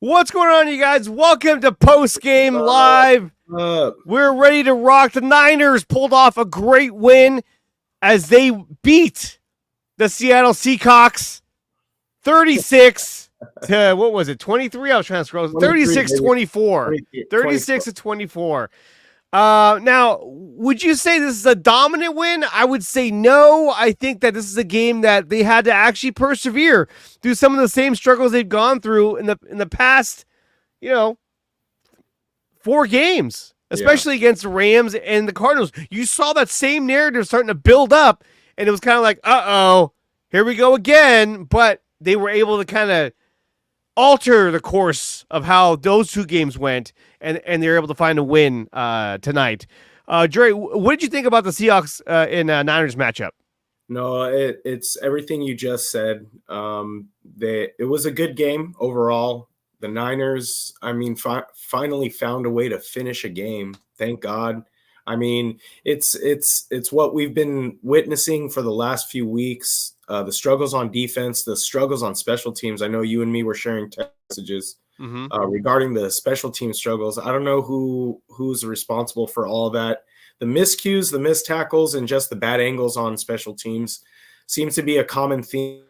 What's going on, you guys? Welcome to Post Game Live. We're ready to rock. The Niners pulled off a great win as they beat the Seattle Seahawks 36 to, what was it, 23? I was trying to scroll. 36-24. 36-24. Now, would you say this is a dominant win? I would say no. I think that this is a game that they had to actually persevere through some of the same struggles they've gone through in the past, 4 games, especially against the Rams and the Cardinals. You saw that same narrative starting to build up, and it was kind of like, uh-oh, here we go again. But they were able to kind of alter the course of how those 2 games went, and they're able to find a win tonight. Dre, what did you think about the Seahawks in Niners matchup? No, it's everything you just said. It was a good game overall. The Niners, finally found a way to finish a game. Thank God. It's what we've been witnessing for the last few weeks. The struggles on defense, the struggles on special teams. I know you and me were sharing text messages regarding the special team struggles. I don't know who's responsible for all of that. The miscues, the missed tackles, and just the bad angles on special teams seems to be a common theme.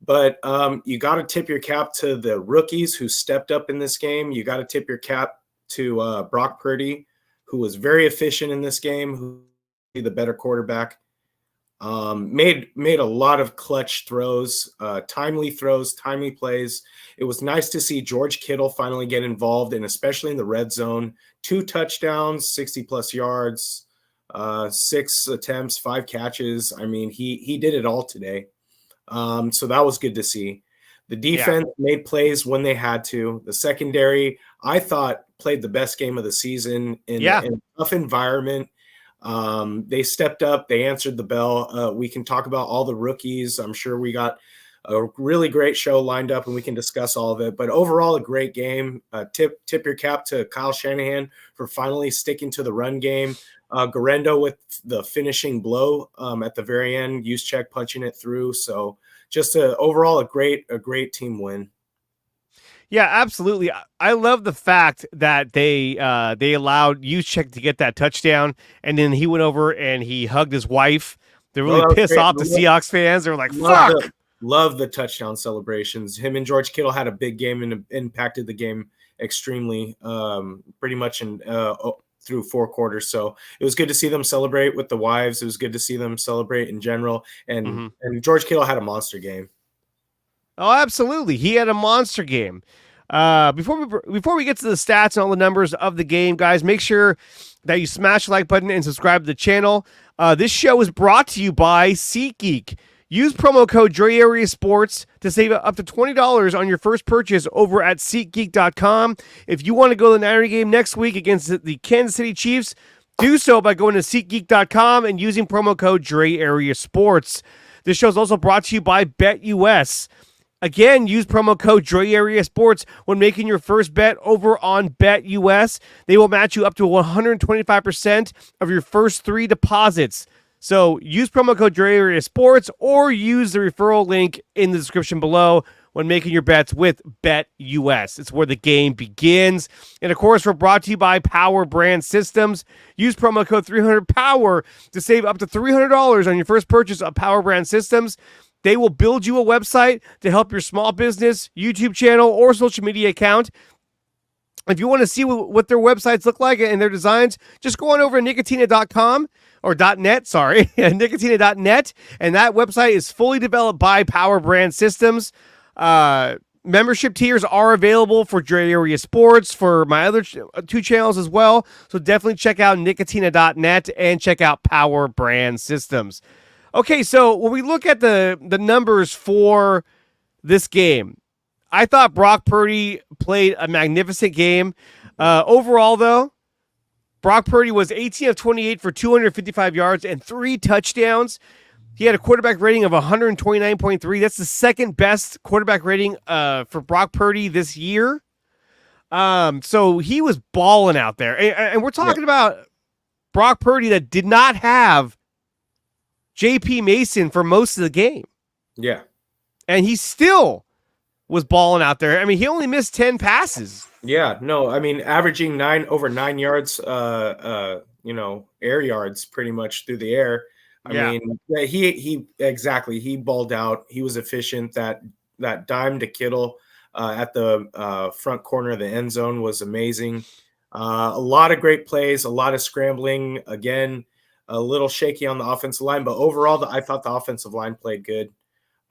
But you got to tip your cap to the rookies who stepped up in this game. You got to tip your cap to Brock Purdy, who was very efficient in this game, who was the better quarterback. Made a lot of clutch throws, timely plays. It was nice to see George Kittle finally get involved, and especially in the red zone. 2 touchdowns, 60-plus yards, 6 attempts, 5 catches. He did it all today. So that was good to see. The defense made plays when they had to. The secondary, I thought, played the best game of the season in a tough environment. They stepped up. They answered the bell. We can talk about all the rookies. I'm sure we got a really great show lined up, and we can discuss all of it. But overall, a great game. Tip your cap to Kyle Shanahan for finally sticking to the run game. Garendo with the finishing blow at the very end. Juszczyk punching it through. So just overall a great team win. Yeah, absolutely. I love the fact that they allowed Juszczyk to get that touchdown, and then he went over and he hugged his wife. They really pissed off the Seahawks fans. They were like, fuck. Love the touchdown celebrations. Him and George Kittle had a big game and impacted the game extremely, pretty much through 4 quarters. So it was good to see them celebrate with the wives. It was good to see them celebrate in general. And George Kittle had a monster game. Oh, absolutely. He had a monster game. Before we get to the stats and all the numbers of the game, guys, make sure that you smash the like button and subscribe to the channel. This show is brought to you by SeatGeek. Use promo code DreArea Sports to save up to $20 on your first purchase over at SeatGeek.com. If you want to go to the Niner game next week against the Kansas City Chiefs, do so by going to SeatGeek.com and using promo code DreArea Sports. This show is also brought to you by BetUS. Again, use promo code DreArea Sports when making your first bet over on BetUS. They will match you up to 125% of your first 3 deposits. So use promo code DreArea Sports or use the referral link in the description below when making your bets with BetUS. It's where the game begins. And of course, we're brought to you by PowerBrandSystems. Use promo code 300POWER to save up to $300 on your first purchase of PowerBrandSystems. They will build you a website to help your small business, YouTube channel, or social media account. If you want to see what their websites look like and their designs, just go on over to Nicotina.com or .net, sorry, Nicotina.net, and that website is fully developed by PowerBrandSystems. Membership tiers are available for DreArea Sports, for my other 2 channels as well, so definitely check out Nicotina.net and check out PowerBrandSystems. Okay, so when we look at the numbers for this game, I thought Brock Purdy played a magnificent game. Overall, though, Brock Purdy was 18 of 28 for 255 yards and 3 touchdowns. He had a quarterback rating of 129.3. That's the second best quarterback rating for Brock Purdy this year. So he was balling out there. And we're talking about Brock Purdy that did not have J.P. Mason for most of the game. Yeah. And he still was balling out there. I mean, he only missed 10 passes. Yeah, no, I mean, averaging over 9 yards, air yards pretty much through the air. I mean, yeah, he exactly. He balled out. He was efficient. That dime to Kittle at the front corner of the end zone was amazing. A lot of great plays, a lot of scrambling. Again, a little shaky on the offensive line, but overall, I thought the offensive line played good.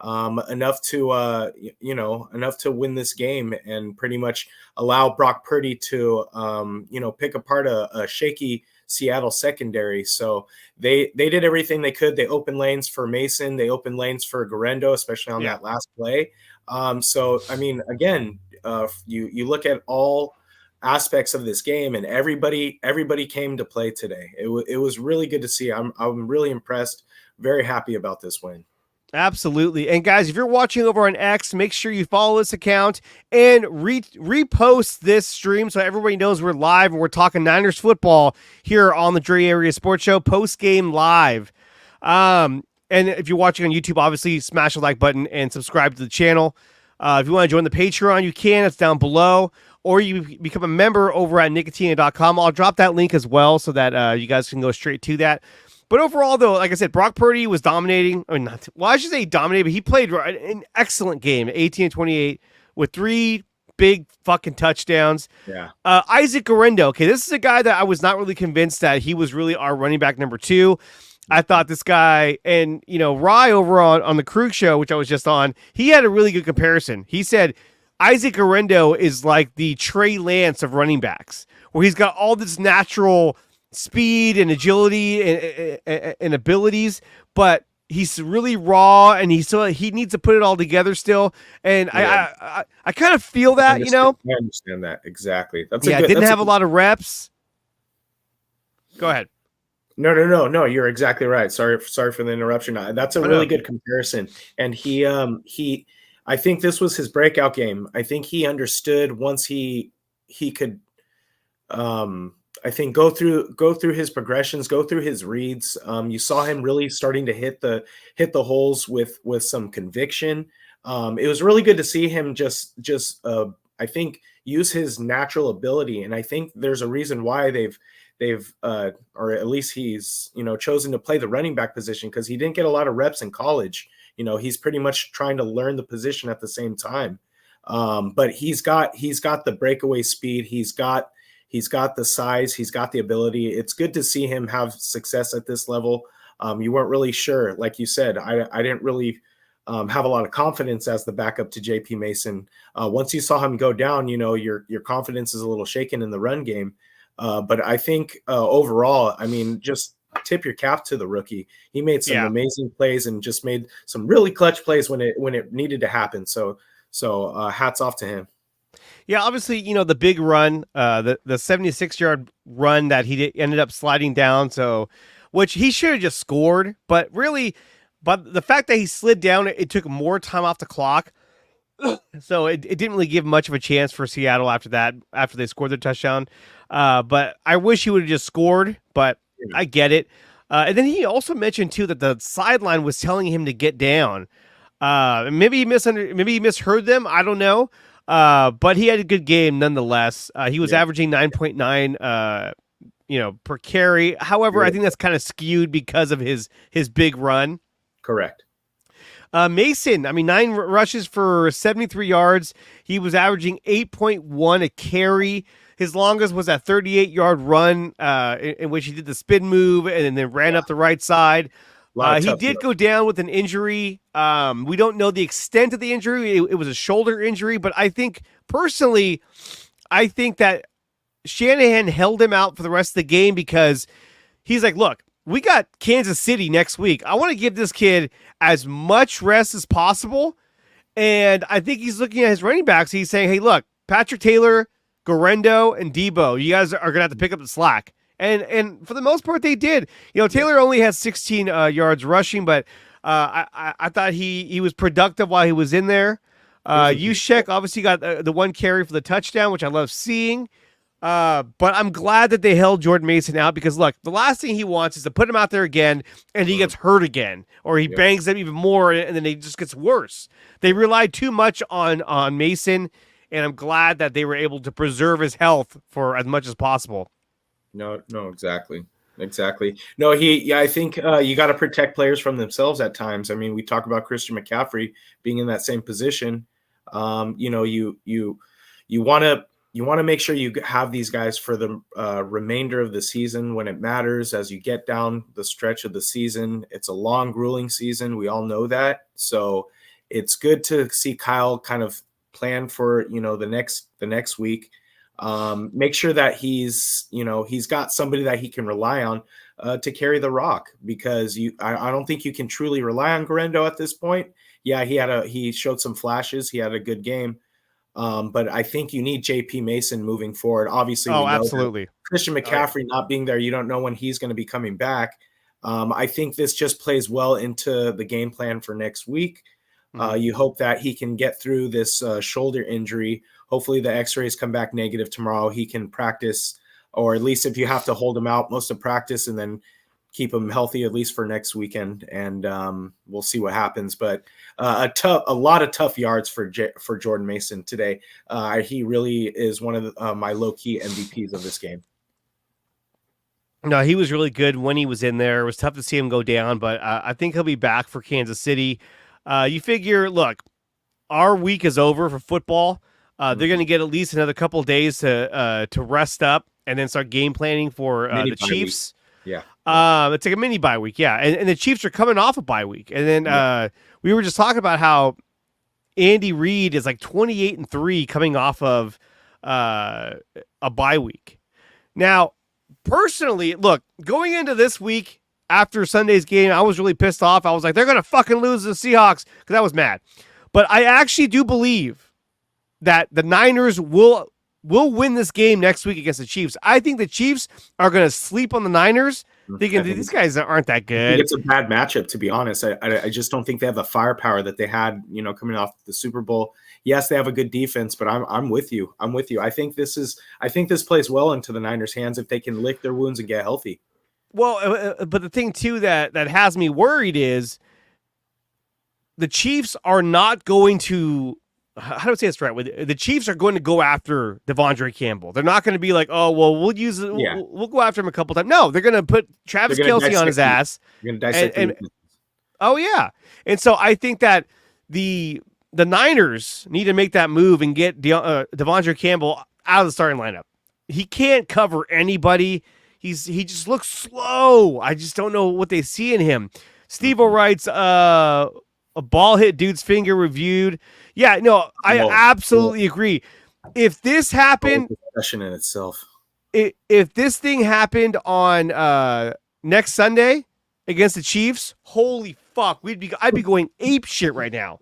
Enough to win this game and pretty much allow Brock Purdy to pick apart a shaky Seattle secondary. So they did everything they could. They opened lanes for Mason. They opened lanes for Guerrero, especially on that last play. So I mean, again, you look at all aspects of this game, and everybody came to play today. It was really good to see. I'm really impressed. Very happy about this win. Absolutely. And guys, if you're watching over on X, make sure you follow this account and repost this stream so everybody knows we're live and we're talking Niners football here on the DreArea Sports Show post game live. And if you're watching on YouTube, obviously smash the like button and subscribe to the channel. If you want to join the Patreon, you can. It's down below. Or you become a member over at nicotina.com. I'll drop that link as well so that you guys can go straight to that. But overall, though, like I said, Brock Purdy was dominating. I mean, I should say dominated, but he played an excellent game, 18-28, with 3 big fucking touchdowns. Yeah. Isaac Guerrero. Okay, this is a guy that I was not really convinced that he was really our running back number 2. I thought this guy, and, Rye over on the Krug show, which I was just on, he had a really good comparison. He said Isaac Guerrero is like the Trey Lance of running backs, where he's got all this natural speed and agility and abilities, but he's really raw and he needs to put it all together still. And I kind of feel that, I understand that exactly. Didn't have a lot of reps. Go ahead. No, you're exactly right. Sorry for the interruption. That's a really good comparison. And he I think this was his breakout game. I think he understood once he could I think go through his progressions, go through his reads. You saw him really starting to hit the holes with some conviction. It was really good to see him just I think use his natural ability, and I think there's a reason why they've or at least he's chosen to play the running back position, because he didn't get a lot of reps in college. He's pretty much trying to learn the position at the same time. But he's got the breakaway speed. He's got the size. He's got the ability. It's good to see him have success at this level. You weren't really sure. Like you said, I didn't really have a lot of confidence as the backup to JP Mason. Once you saw him go down, your confidence is a little shaken in the run game. But I think overall, I mean, just tip your cap to the rookie. He made some amazing plays and just made some really clutch plays when it needed to happen. So hats off to him. Yeah, obviously, the big run, the 76-yard run that he ended up sliding down, which he should have just scored, but the fact that he slid down, it took more time off the clock, so it didn't really give much of a chance for Seattle after they scored their touchdown. But I wish he would have just scored, but I get it. And then he also mentioned, too, that the sideline was telling him to get down. Maybe he misheard them, I don't know. But he had a good game nonetheless. He was averaging 9.9 per carry. However, I think that's kind of skewed because of his big run. Correct. Mason, 9 rushes for 73 yards. He was averaging 8.1 a carry. His longest was a 38-yard run in which he did the spin move and then ran up the right side. He did go down with an injury. We don't know the extent of the injury. It was a shoulder injury, but I think personally, that Shanahan held him out for the rest of the game because he's like, look, we got Kansas City next week. I want to give this kid as much rest as possible. And I think he's looking at his running backs. He's saying, hey, look, Patrick Taylor, Guerrero, and Debo, you guys are going to have to pick up the slack. And for the most part, they did. Taylor only has 16 yards rushing, but I thought he was productive while he was in there. Juszczyk obviously got the 1 carry for the touchdown, which I love seeing. But I'm glad that they held Jordan Mason out because look, the last thing he wants is to put him out there again and he gets hurt again or he bangs them even more and then it just gets worse. They relied too much on Mason, and I'm glad that they were able to preserve his health for as much as possible. No, exactly. No, I think you got to protect players from themselves at times. I mean, we talk about Christian McCaffrey being in that same position. You want to make sure you have these guys for the remainder of the season when it matters. As you get down the stretch of the season, it's a long, grueling season. We all know that. So it's good to see Kyle kind of plan for the next week. Make sure that he's got somebody that he can rely on to carry the rock, because I don't think you can truly rely on Garendo at this point. Yeah, he showed some flashes. He had a good game. But I think you need JP Mason moving forward. Obviously, we know absolutely. Christian McCaffrey not being there, you don't know when he's going to be coming back. I think this just plays well into the game plan for next week. You hope that he can get through this shoulder injury. Hopefully the x-rays come back negative tomorrow. He can practice, or at least if you have to hold him out most of practice and then keep him healthy at least for next weekend. And we'll see what happens. But a lot of tough yards for Jordan Mason today. He really is one of my low-key MVPs of this game. No, he was really good when he was in there. It was tough to see him go down, but I think he'll be back for Kansas City. You figure, look, our week is over for football. They're going to get at least another couple of days to rest up and then start game planning for the Chiefs. Week. It's like a mini bye week, yeah. And the Chiefs are coming off a bye week. And then we were just talking about how Andy Reid is like 28-3 coming off of a bye week. Now, personally, look, going into this week after Sunday's game, I was really pissed off. I was like, they're going to fucking lose to the Seahawks because I was mad. But I actually do believe that the Niners will win this game next week against the Chiefs. I think the Chiefs are going to sleep on the Niners, thinking these guys aren't that good. It's a bad matchup, to be honest. I just don't think they have the firepower that they had, coming off the Super Bowl. Yes, they have a good defense, but I'm with you. I think this plays well into the Niners' hands if they can lick their wounds and get healthy. Well, but the thing too that has me worried is the Chiefs are not going to. How do I say this right? The Chiefs are going to go after Devondre Campbell. They're not going to be like, oh, well, we'll use it. Yeah. We'll go after him a couple times. No, they're going to put Travis Kelce on his ass. They're going to dissect oh, yeah. And so I think that the Niners need to make that move and get Devondre Campbell out of the starting lineup. He can't cover anybody. He just looks slow. I just don't know what they see in him. Steve-O writes, a ball hit dude's finger reviewed. Yeah, no, I absolutely agree. If this happened, discussion in itself. If this thing happened on next Sunday against the Chiefs, holy fuck, I'd be going ape shit right now.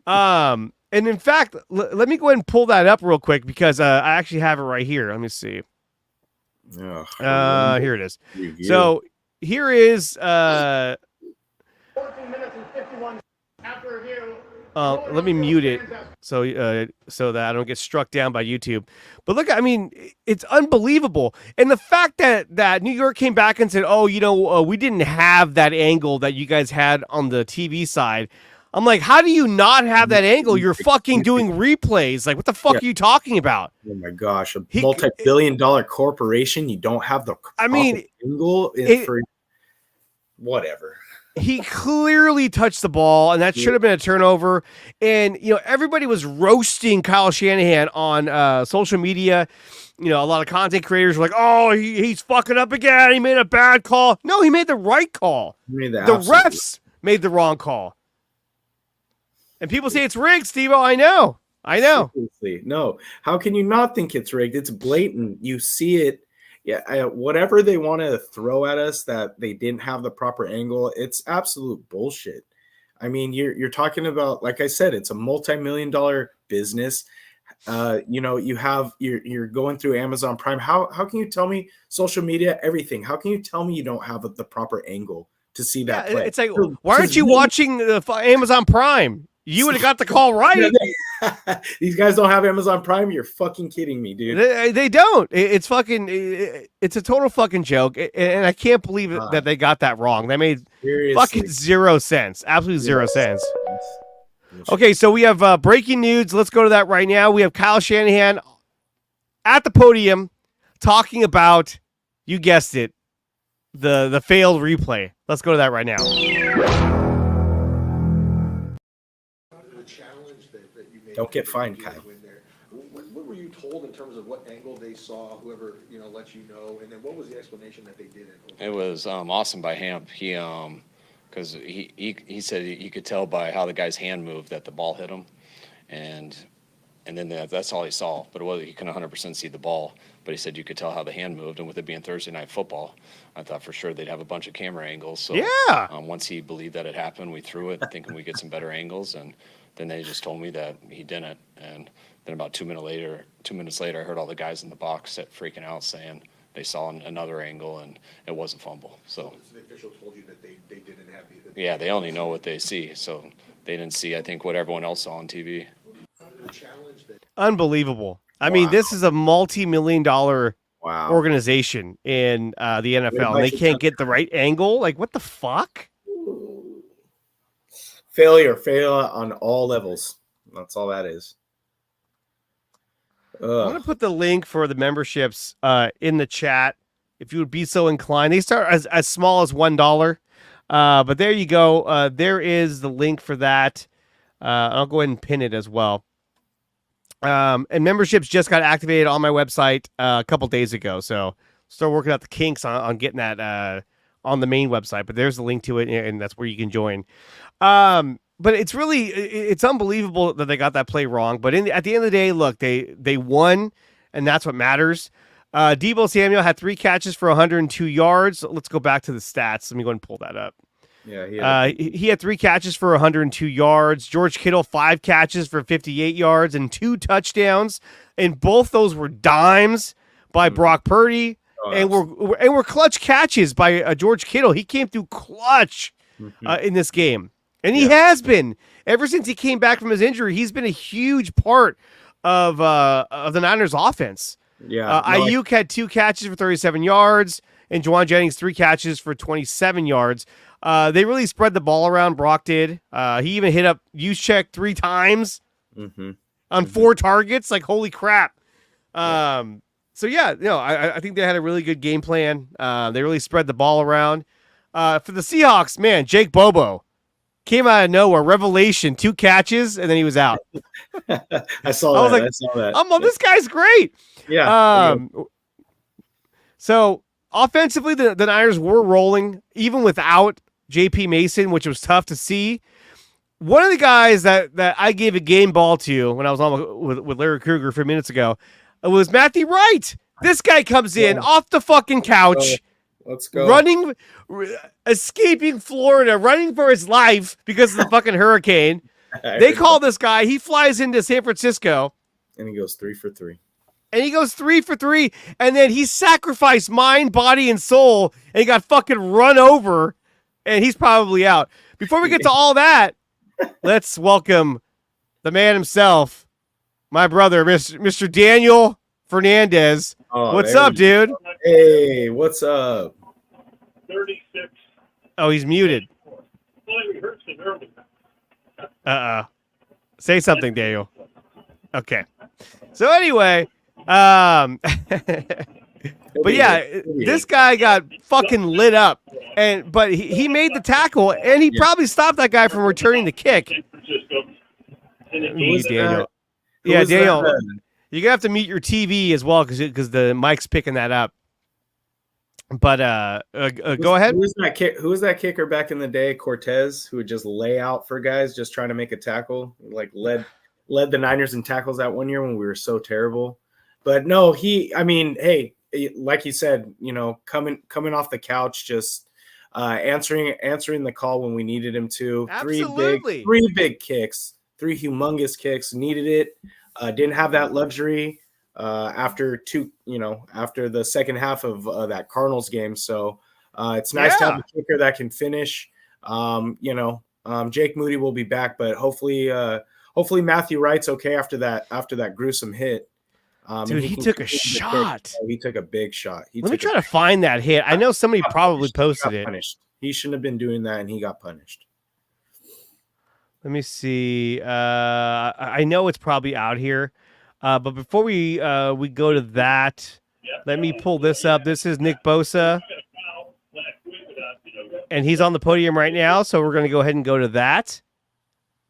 And in fact, let me go ahead and pull that up real quick because I actually have it right here. Let me see. Here it is. So here is 14 minutes and 51 after review. Let me mute it so that I don't get struck down by YouTube. But look, I mean, it's unbelievable. And the fact that New York came back and said, oh, we didn't have that angle that you guys had on the TV side. I'm like, how do you not have that angle? You're fucking doing replays. Like, what the fuck are you talking about? Oh my gosh, a multi-billion-dollar corporation. You don't have the angle for whatever. He clearly touched the ball, and that should have been a turnover. And, everybody was roasting Kyle Shanahan on social media. A lot of content creators were like, oh, he's fucking up again. He made a bad call. No, he made the right call. The refs made the wrong call. And people say it's rigged, Steve-O. I know. Seriously. No. How can you not think it's rigged? It's blatant. You see it. Yeah, whatever they want to throw at us that they didn't have the proper angle, it's absolute bullshit. I mean, you're talking about, like I said, it's a multi-million-dollar business. You're going through Amazon Prime. How can you tell me social media, everything? How can you tell me you don't have the proper angle to see that play? It's like, why aren't you watching Amazon Prime? you would have got the call right. These guys don't have Amazon Prime. You're fucking kidding me, dude. They don't. It's fucking. It's a total fucking joke, and I can't believe that they got that wrong. That made fucking zero sense. Absolutely zero sense. Okay, so we have breaking news. Let's go to that right now. We have Kyle Shanahan at the podium talking about, you guessed it, the failed replay. Let's go to that right now. Don't get fined, Kyle. What were you told in terms of what angle they saw, whoever, let you know, and then what was the explanation that they did? It was awesome by Hamp. He because he said he could tell by how the guy's hand moved that the ball hit him, and then that's all he saw. But he couldn't 100% see the ball. But he said you could tell how the hand moved, and with it being Thursday Night Football, I thought for sure they'd have a bunch of camera angles. So once he believed that it happened, we threw it, thinking we'd get some better angles, and then they just told me that he didn't. And then about 2 minutes later, I heard all the guys in the box freaking out saying they saw another angle and it was a fumble. So the official told you that they didn't have the yeah, they only know what they see. So they didn't see, I think, what everyone else saw on TV. Unbelievable. I mean, this is a multi-million-dollar organization in the NFL, and they can't get the right angle. Like, what the fuck? Failure on all levels. That's all that is. I'm going to put the link for the memberships in the chat if you would be so inclined. They start as small as $1. But there you go. There is the link for that. I'll go ahead and pin it as well. And memberships just got activated on my website a couple days ago. So still working out the kinks on getting that on the main website. But there's the link to it, and that's where you can join. But it's unbelievable that they got that play wrong. But at the end of the day, look, they won, and that's what matters. Deebo Samuel had 3 catches for 102 yards. Let's go back to the stats. Let me go ahead and pull that up. Yeah, he had 3 catches for 102 yards. George Kittle 5 catches for 58 yards and 2 touchdowns, and both those were dimes by Brock Purdy, and were clutch catches by George Kittle. He came through clutch in this game. And he has been ever since he came back from his injury. He's been a huge part of the Niners' offense. Yeah, Ayuk had 2 catches for 37 yards, and Juwan Jennings 3 catches for 27 yards. They really spread the ball around. Brock did. He even hit up Juszczyk 3 times on 4 targets. Like, holy crap! So yeah, I think they had a really good game plan. They really spread the ball around. For the Seahawks, man, Jake Bobo came out of nowhere, revelation, 2 catches, and then he was out. I saw that. This guy's great. Yeah. So offensively, the Niners were rolling, even without J.P. Mason, which was tough to see. One of the guys that I gave a game ball to when I was on with Larry Krueger a few minutes ago was Matthew Wright. This guy comes in off the fucking couch. Let's go. Escaping Florida, running for his life because of the fucking hurricane. They call this guy. He flies into San Francisco. And he goes 3 for 3. And then he sacrificed mind, body, and soul, and he got fucking run over, and he's probably out. Before we get to all that, let's welcome the man himself, my brother, Mr. Daniel Fernandez. What's up, dude? Hey, what's up? 36. Oh, he's muted. Say something, Daniel. Okay. So anyway, but yeah, this guy got fucking lit up, but he made the tackle, and he probably stopped that guy from returning the kick. Daniel. Yeah, Daniel. You're gonna have to mute your TV as well because the mic's picking that up. But go ahead. Who was that kicker back in the day? Cortez, who would just lay out for guys just trying to make a tackle, like led the Niners in tackles that one year when we were so terrible. But no, hey, like you said, coming off the couch, just answering the call when we needed him to. Absolutely. 3 big kicks, 3 humongous kicks. Needed it. Didn't have that luxury after the second half of that Cardinals game. So it's nice to have a kicker that can finish. Jake Moody will be back, but hopefully Matthew Wright's okay after that gruesome hit. Dude, he took a shot. He took a big shot. Let me try to find that hit. I know somebody probably posted it. Punished. He shouldn't have been doing that, and he got punished. Let me see. I know it's probably out here, but before we go to that, let me pull this up. This is Nick Bosa, and he's on the podium right now. So we're going to go ahead and go to that.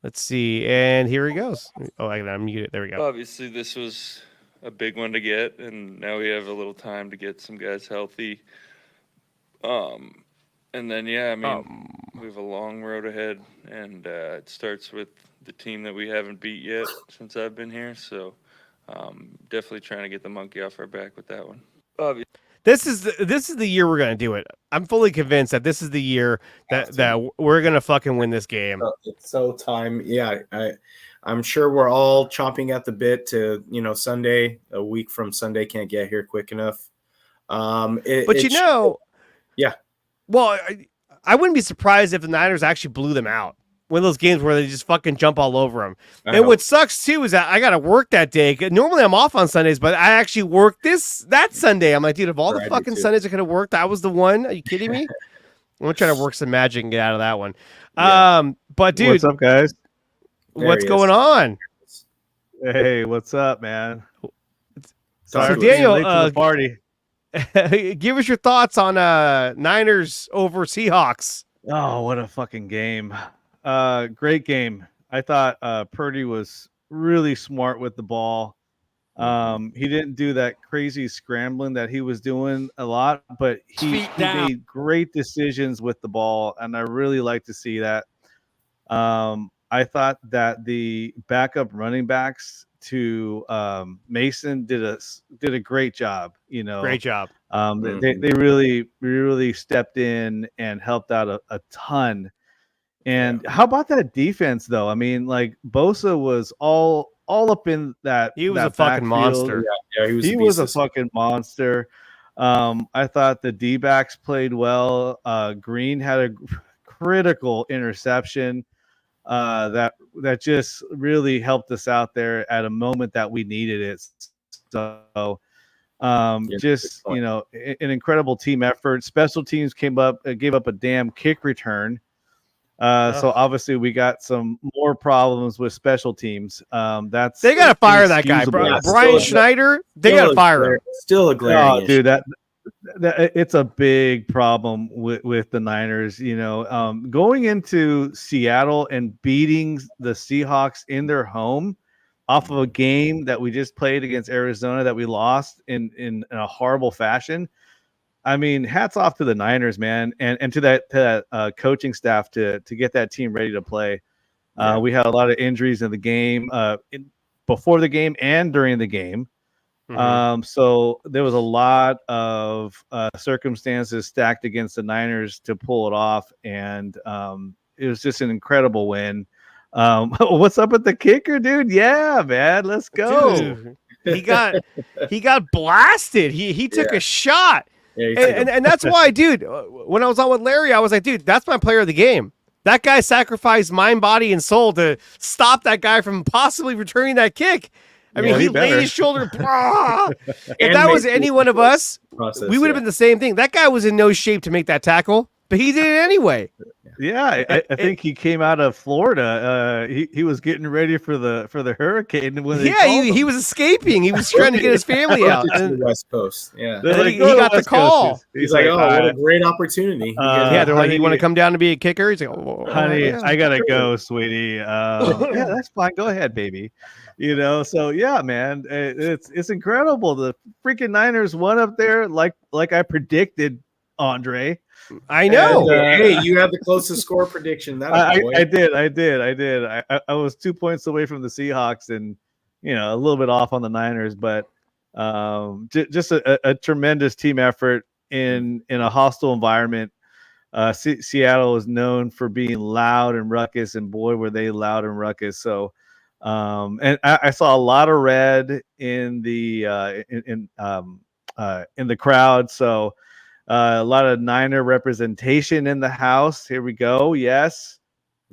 Let's see, and here he goes. Oh, I gotta unmute it. There we go. Obviously, this was a big one to get, and now we have a little time to get some guys healthy. And then, we have a long road ahead, and it starts with the team that we haven't beat yet since I've been here. So definitely trying to get the monkey off our back with that one. This is the year we're gonna do it. I'm fully convinced that this is the year that we're gonna fucking win this game. It's so time. Yeah, I'm sure we're all chomping at the bit to Sunday. A week from Sunday can't get here quick enough. Yeah. Well, I wouldn't be surprised if the Niners actually blew them out. One of those games where they just fucking jump all over them. And what sucks too is that I got to work that day. Normally I'm off on Sundays, but I actually worked that Sunday. I'm like, dude, of all the fucking Sundays I could have worked, that was the one. Are you kidding me? I'm gonna try to work some magic and get out of that one. Yeah. But dude, what's up, guys? What's going on? Hey, what's up, man? So Daniel, late to the party. Give us your thoughts on Niners over Seahawks. Oh, what a fucking game. Great game. I thought Purdy was really smart with the ball. He didn't do that crazy scrambling that he was doing a lot, but he made great decisions with the ball, and I really like to see that. I thought that the backup running backs to Mason did a great job. Great job. They really stepped in and helped out a ton. And how about that defense, though? I mean, like Bosa was all up in that. He was that a fucking monster. Yeah, he was a fucking monster. I thought the D-backs played well. Green had a critical interception that just really helped us out there at a moment that we needed it. So an incredible team effort. Special teams gave up a damn kick return. So obviously we got some more problems with special teams. They gotta fire that guy, bro. Brian Schneider. They gotta fire him. Still a glaring issue. Dude, that it's a big problem with the Niners. Going into Seattle and beating the Seahawks in their home off of a game that we just played against Arizona that we lost in a horrible fashion. I mean, hats off to the Niners, man, and to that coaching staff to get that team ready to play. We had a lot of injuries in the game, before the game and during the game. So there was a lot of circumstances stacked against the Niners to pull it off, and it was just an incredible win. What's up with the kicker, dude? Yeah, man, let's go. Dude, he got blasted. He took a shot. Yeah, and that's why, dude, when I was on with Larry, I was like, dude, that's my player of the game. That guy sacrificed mind, body, and soul to stop that guy from possibly returning that kick. I mean, he laid his shoulder. If that was any one of us, we would have been the same thing. That guy was in no shape to make that tackle, but he did it anyway. Yeah, I think he came out of Florida. He was getting ready for the hurricane when he was escaping. He was trying to get his family out. To the West Coast. Yeah, he got the call. He's like, oh, what a great opportunity. They're like, you want to come down to be a kicker? He's like, honey, I gotta go, sweetie. Yeah, that's fine. Go ahead, baby. So yeah, man, it's incredible. The freaking Niners won up there like I predicted, Andre. I know. Hey, you had the closest score prediction. I did. I was 2 points away from the Seahawks, and a little bit off on the Niners, but just a tremendous team effort in a hostile environment. Seattle is known for being loud and ruckus, and boy, were they loud and ruckus. So, and I saw a lot of red in the crowd. So. A lot of Niner representation in the house. Here we go. Yes.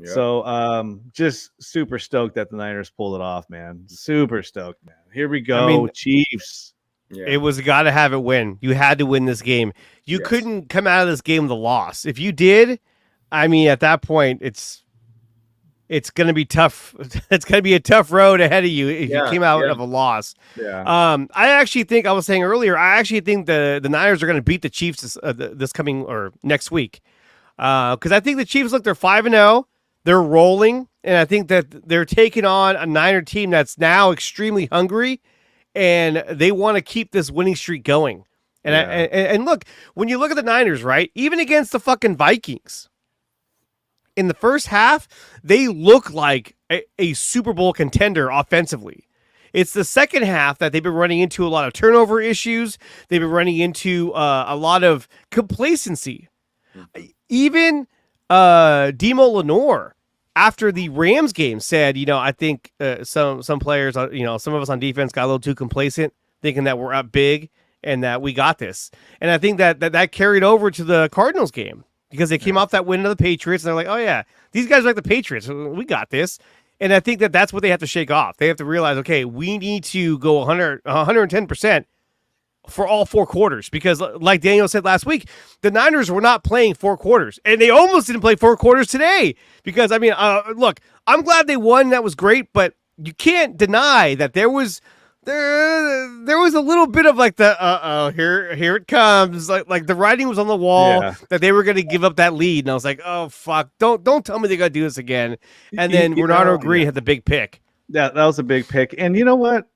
Yeah. So just super stoked that the Niners pulled it off, man. Super stoked, man. Here we go, I mean, Chiefs. Yeah. It was got to have it win. You had to win this game. You Yes. couldn't come out of this game with a loss. If you did, I mean, at that point, it's going to be tough. It's going to be a tough road ahead of you if you came out of a loss. Yeah. I actually think I was saying earlier. I actually think the Niners are going to beat the Chiefs this coming or next week because I think the Chiefs they're 5-0. They're rolling, and I think that they're taking on a Niner team that's now extremely hungry. And they want to keep this winning streak going. And and look, when you look at the Niners, right, even against the fucking Vikings, in the first half, they look like a Super Bowl contender offensively. It's the second half that they've been running into a lot of turnover issues. They've been running into a lot of complacency. Even Demo Lenore, after the Rams game, said, I think some players, some of us on defense got a little too complacent, thinking that we're up big and that we got this. And I think that carried over to the Cardinals game because they came off that win of the Patriots. And they're like, oh, yeah, these guys are like the Patriots. We got this. And I think that's what they have to shake off. They have to realize, okay, we need to go 110% for all 4 quarters because, like Daniel said last week, the Niners were not playing 4 quarters, and they almost didn't play 4 quarters today because, I mean, look, I'm glad they won. That was great, but you can't deny that there was a little bit of like the here it comes, like the writing was on the wall that they were going to give up that lead, and I was like, oh fuck, don't tell me they're going to do this again. And then Renardo Green had the big pick. That was a big pick, and you know what?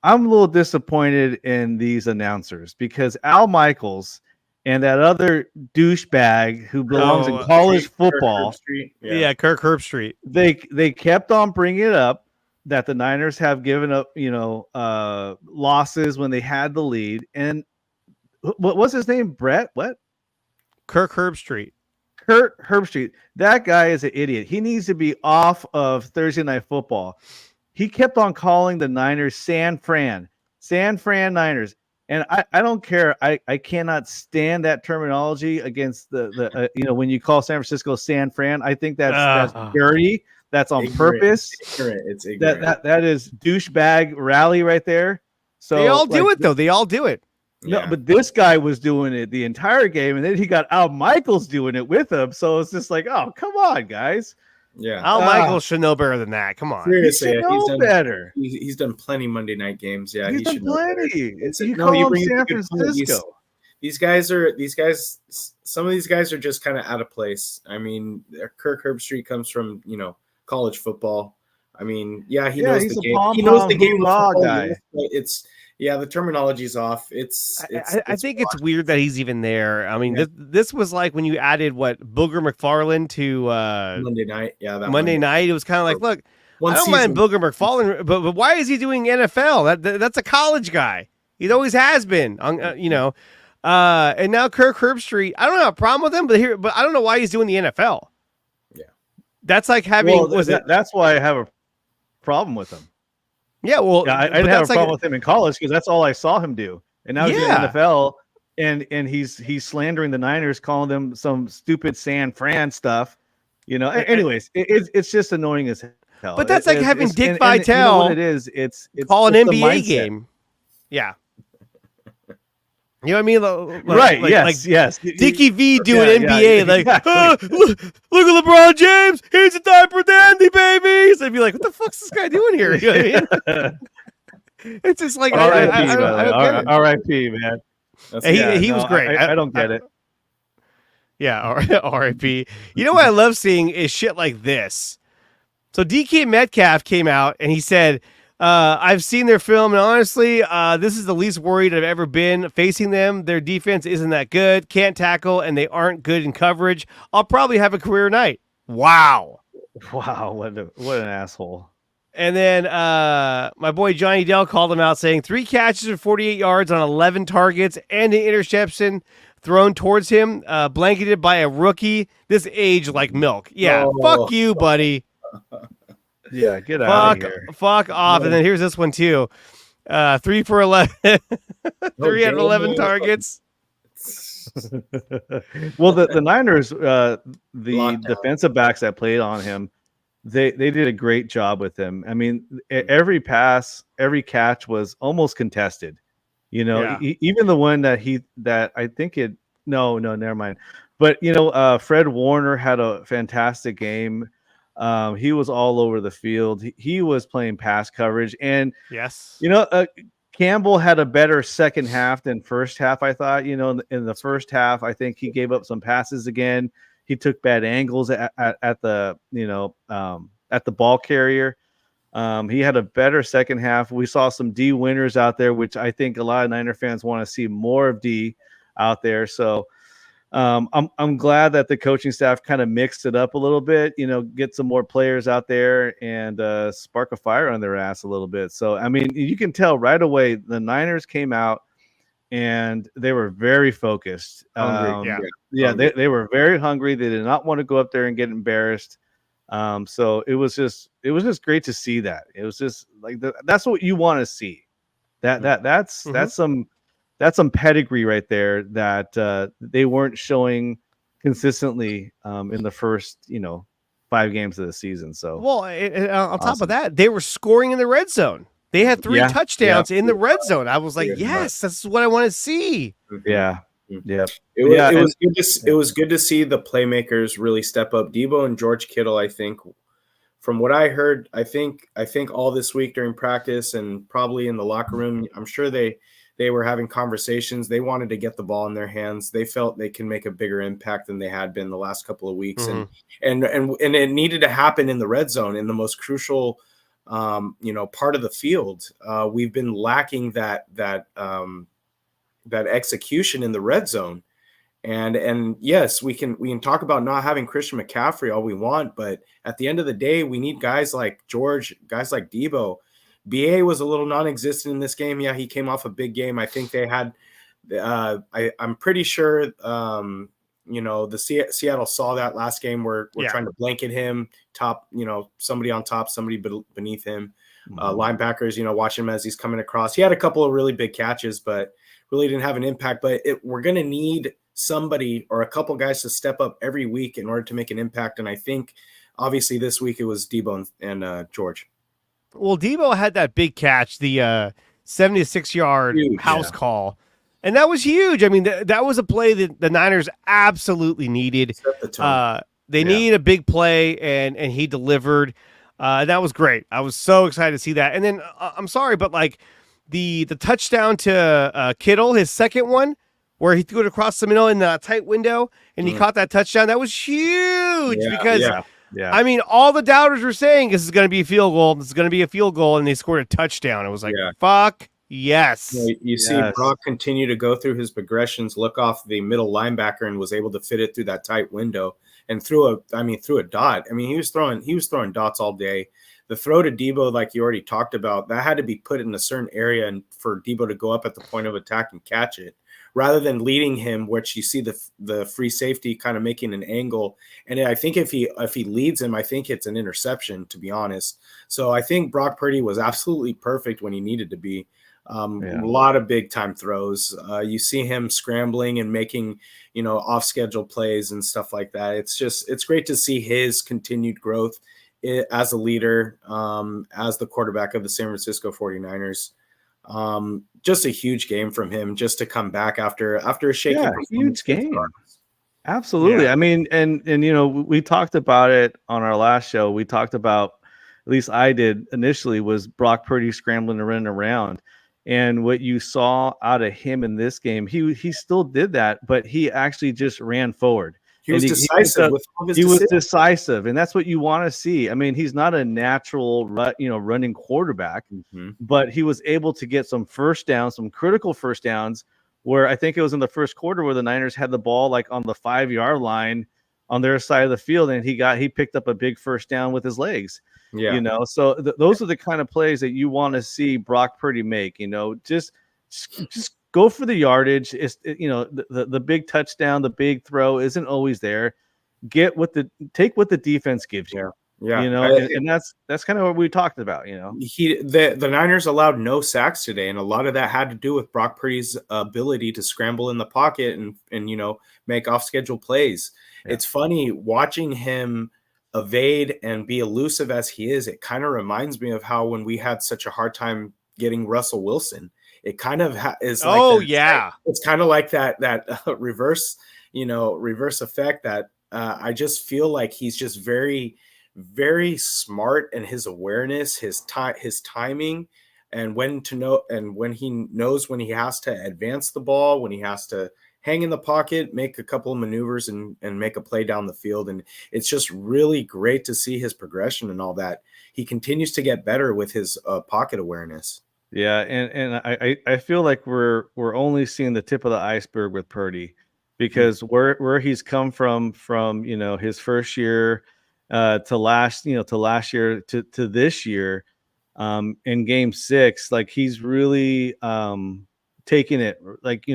I'm a little disappointed in these announcers because Al Michaels and that other douchebag who belongs in college football, Kirk Herbstreit. They kept on bringing it up that the Niners have given up, losses when they had the lead. And what was his name? Brett? What? Kirk Herbstreit. Kurt Herbstreit. That guy is an idiot. He needs to be off of Thursday Night Football. He kept on calling the Niners San Fran Niners. And I don't care. I cannot stand that terminology against the when you call San Francisco San Fran. I think that's dirty. That's on purpose. It's ignorant. That is douchebag rally right there. So they all do it though. They all do it. No, but this guy was doing it the entire game, and then he got Al Michaels doing it with him. So it's just like, oh, come on, guys. Yeah, Al Michaels should know better than that. Come on, seriously, he's done better. He's done plenty Monday night games. Yeah, he's he done should plenty. You call him bring San Francisco. These guys. Some of these guys are just kind of out of place. I mean, Kirk Herbstreit comes from college football. I mean, he knows the game. He knows the game of football, guy. It's the terminology's off. I think it's weird that he's even there. I mean, this was like when you added Booger McFarland to Monday night. Yeah, that Monday night. It was kind of like, look, I don't mind Booger McFarland, but why is he doing NFL? That's a college guy. He always has been. And now Kirk Herbstreit. I don't have a problem with him, but I don't know why he's doing the NFL. Yeah, that's like having. That's why I have a problem with him. Yeah, well, I didn't have a problem with him in college because that's all I saw him do. And now he's in the NFL, and he's slandering the Niners, calling them some stupid San Fran stuff. Anyways, it's just annoying as hell. But that's like having Dick Vitale. What it is, it's call an NBA game. Yeah. You know what I mean? Right. Yes. Dickie V doing NBA. Yeah, exactly. Look at LeBron James. He's a diaper dandy, baby. So I'd be like, what the fuck's this guy doing here? You know what I mean? It's just like, R.I.P., man. He was great. I don't get it. Yeah, R.I.P. You know what I love seeing is shit like this. So DK Metcalf came out and he said, I've seen their film, and honestly, this is the least worried I've ever been facing them. Their defense isn't that good, can't tackle, and they aren't good in coverage. I'll probably have a career night. Wow, what an asshole. And then my boy Johnny Dell called him out saying 3 catches for 48 yards on 11 targets and an interception thrown towards him, blanketed by a rookie. This age like milk. Yeah, fuck you, buddy. Yeah, get out of here. Fuck off. And then here's this one too. 3 for 11. 3 out of 11 targets. Well, the Niners, the Lockdown. defensive backs that played on him, they did a great job with him. I mean, every pass, every catch was almost contested. You know, Yeah. even the one that I think it. No, never mind. But Fred Warner had a fantastic game. He was all over the field. He was playing pass coverage, and Yes. Campbell had a better second half than first half, I thought. In the first half, I think he gave up some passes again. He took bad angles at the at the ball carrier. He had a better second half. We saw some D winners out there, which I think a lot of Niner fans want to see more of D out there. So I'm glad that the coaching staff kind of mixed it up a little bit, get some more players out there and spark a fire on their ass a little bit. So, I mean, you can tell right away the Niners came out and they were very focused. Hungry. They were very hungry. They did not want to go up there and get embarrassed. So it was just great to see that. It was just like that's what you want to see. That's some pedigree right there that they weren't showing consistently in the first 5 games of the season. So on top of that, they were scoring in the red zone. They had 3 touchdowns in the red zone. I was like, yes, this is what I want to see. Yeah. It was good to see the playmakers really step up. Debo and George Kittle, I think, from what I heard, I think all this week during practice and probably in the locker room, I'm sure they were having conversations. They wanted to get the ball in their hands. They felt they can make a bigger impact than they had been the last couple of weeks. And it needed to happen in the red zone, in the most crucial part of the field. We've been lacking that execution in the red zone. And yes, we can talk about not having Christian McCaffrey all we want, but at the end of the day, we need guys like George, guys like Debo. BA was a little non-existent in this game. Yeah, he came off a big game. I think they had I'm pretty sure the Seattle saw that last game where we're trying to blanket him, top, somebody on top, somebody beneath him. Linebackers, watching him as he's coming across. He had a couple of really big catches, but really didn't have an impact. But we're going to need somebody or a couple guys to step up every week in order to make an impact. And I think obviously this week it was Debo and George. Well, Debo had that big catch, the 76-yard house call, and that was huge. I mean, that was a play that the Niners absolutely needed. They needed a big play, and he delivered. That was great. I was so excited to see that. And then I'm sorry, but like the touchdown to Kittle, his second one, where he threw it across the middle in the tight window, and he caught that touchdown. That was huge because. Yeah. I mean, all the doubters were saying this is going to be a field goal. This is going to be a field goal, and they scored a touchdown. It was like, fuck yes. You see Brock continue to go through his progressions, look off the middle linebacker, and was able to fit it through that tight window and through a dot. I mean, he was throwing dots all day. The throw to Debo, like you already talked about, that had to be put in a certain area and for Debo to go up at the point of attack and catch it, rather than leading him, which you see the free safety kind of making an angle. And I think if he leads him, I think it's an interception, to be honest. So I think Brock Purdy was absolutely perfect when he needed to be. A lot of big time throws. You see him scrambling and making, off schedule plays and stuff like that. It's great to see his continued growth as a leader, as the quarterback of the San Francisco 49ers. Just a huge game from him, just to come back after a shaky huge game. Absolutely. I mean, and we talked about it on our last show. We talked about, at least I did initially, was Brock Purdy scrambling and running around. And what you saw out of him in this game, he still did that, but he actually just ran forward. He was decisive. He was decisive, and that's what you want to see. I mean, he's not a natural, running quarterback, but he was able to get some first downs, some critical first downs, where I think it was in the first quarter where the Niners had the ball like on the 5-yard line on their side of the field, and he picked up a big first down with his legs. So those are the kind of plays that you want to see Brock Purdy make. Just go for the yardage. It's the big touchdown, the big throw isn't always there. Take what the defense gives you. Yeah, and that's kind of what we talked about. the Niners allowed no sacks today, and a lot of that had to do with Brock Purdy's ability to scramble in the pocket and make off schedule plays. Yeah. It's funny watching him evade and be elusive as he is. It kind of reminds me of how when we had such a hard time getting Russell Wilson, it kind of is like it's kind of like that reverse effect that I just feel like he's just very, very smart in his awareness, his timing, and when he knows when he has to advance the ball, when he has to hang in the pocket, make a couple of maneuvers and make a play down the field. And it's just really great to see his progression and all that. He continues to get better with his pocket awareness. Yeah, and I feel like we're only seeing the tip of the iceberg with Purdy, because where he's come from his first year to last year to this year in game 6, like he's really taking it, like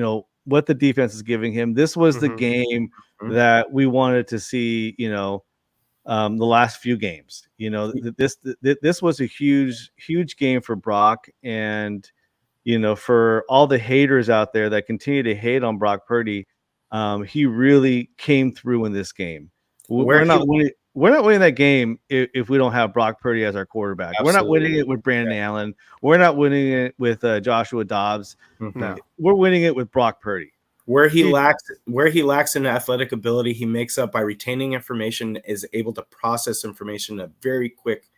what the defense is giving him. This was the game that we wanted to see, the last few games. This was a huge game for Brock, and for all the haters out there that continue to hate on Brock Purdy, he really came through in this game. We're not winning that game if we don't have Brock Purdy as our quarterback. Absolutely. We're not winning it with Brandon Allen. We're not winning it with Joshua Dobbs. No. We're winning it with Brock Purdy. Where he lacks in athletic ability, he makes up by retaining information, is able to process information in a very quick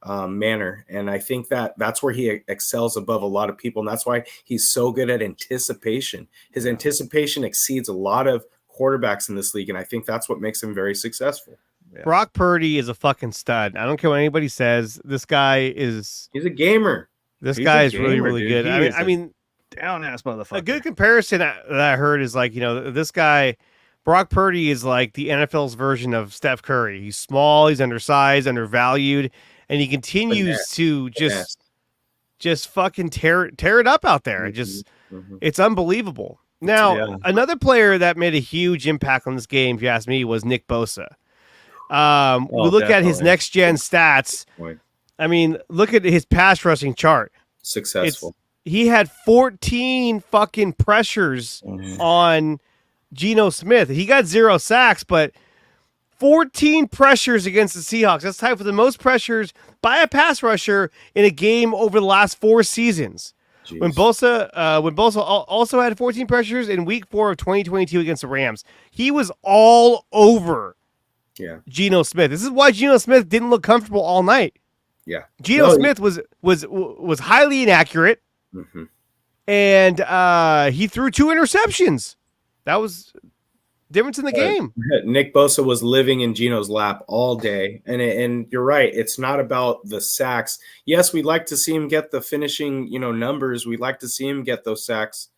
manner. And I think that's where he excels above a lot of people. And that's why he's so good at anticipation. His anticipation exceeds a lot of quarterbacks in this league. And I think that's what makes him very successful. Yeah. Brock Purdy is a fucking stud. I don't care what anybody says. He's a gamer. This guy is really, really good. I mean, down ass motherfucker. A good comparison that I heard is like, this guy, Brock Purdy, is like the NFL's version of Steph Curry. He's small, he's undersized, undervalued, and he continues to just fucking tear it up out there. It's unbelievable. Now, another player that made a huge impact on this game, if you ask me, was Nick Bosa. We look at his next gen stats. I mean, look at his pass rushing chart. Successful. He had 14 fucking pressures on Geno Smith. He got 0 sacks, but 14 pressures against the Seahawks. That's tied for the most pressures by a pass rusher in a game over the last 4 seasons. Jeez. When Bosa also had 14 pressures in Week 4 of 2022 against the Rams, he was all over Geno Smith. This is why Geno Smith didn't look comfortable all night. Yeah, Geno Smith was highly inaccurate. And he threw 2 interceptions. That was difference in the game. Nick Bosa was living in Geno's lap all day. And you're right. It's not about the sacks. Yes, we'd like to see him get the finishing, numbers. We'd like to see him get those sacks.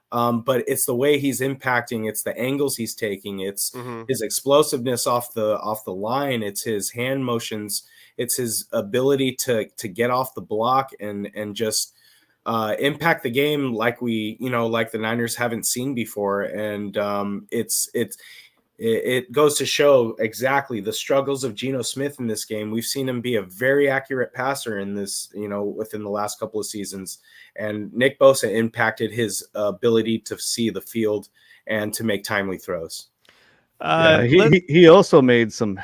But it's the way he's impacting. It's the angles he's taking. It's his explosiveness off the line. It's his hand motions. It's his ability to get off the block and just impact the game like like the Niners haven't seen before. And it goes to show exactly the struggles of Geno Smith in this game. We've seen him be a very accurate passer in this, within the last couple of seasons. And Nick Bosa impacted his ability to see the field and to make timely throws. He also made some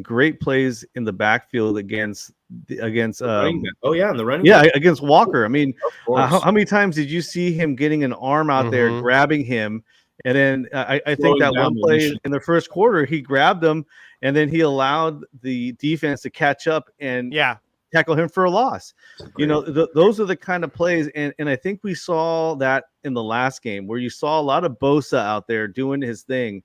great plays in the backfield against in the running against Walker. I mean, how many times did you see him getting an arm out there, grabbing him? And then I think that one play in the first quarter, he grabbed him and then he allowed the defense to catch up and tackle him for a loss. Those are the kind of plays. And I think we saw that in the last game where you saw a lot of Bosa out there doing his thing.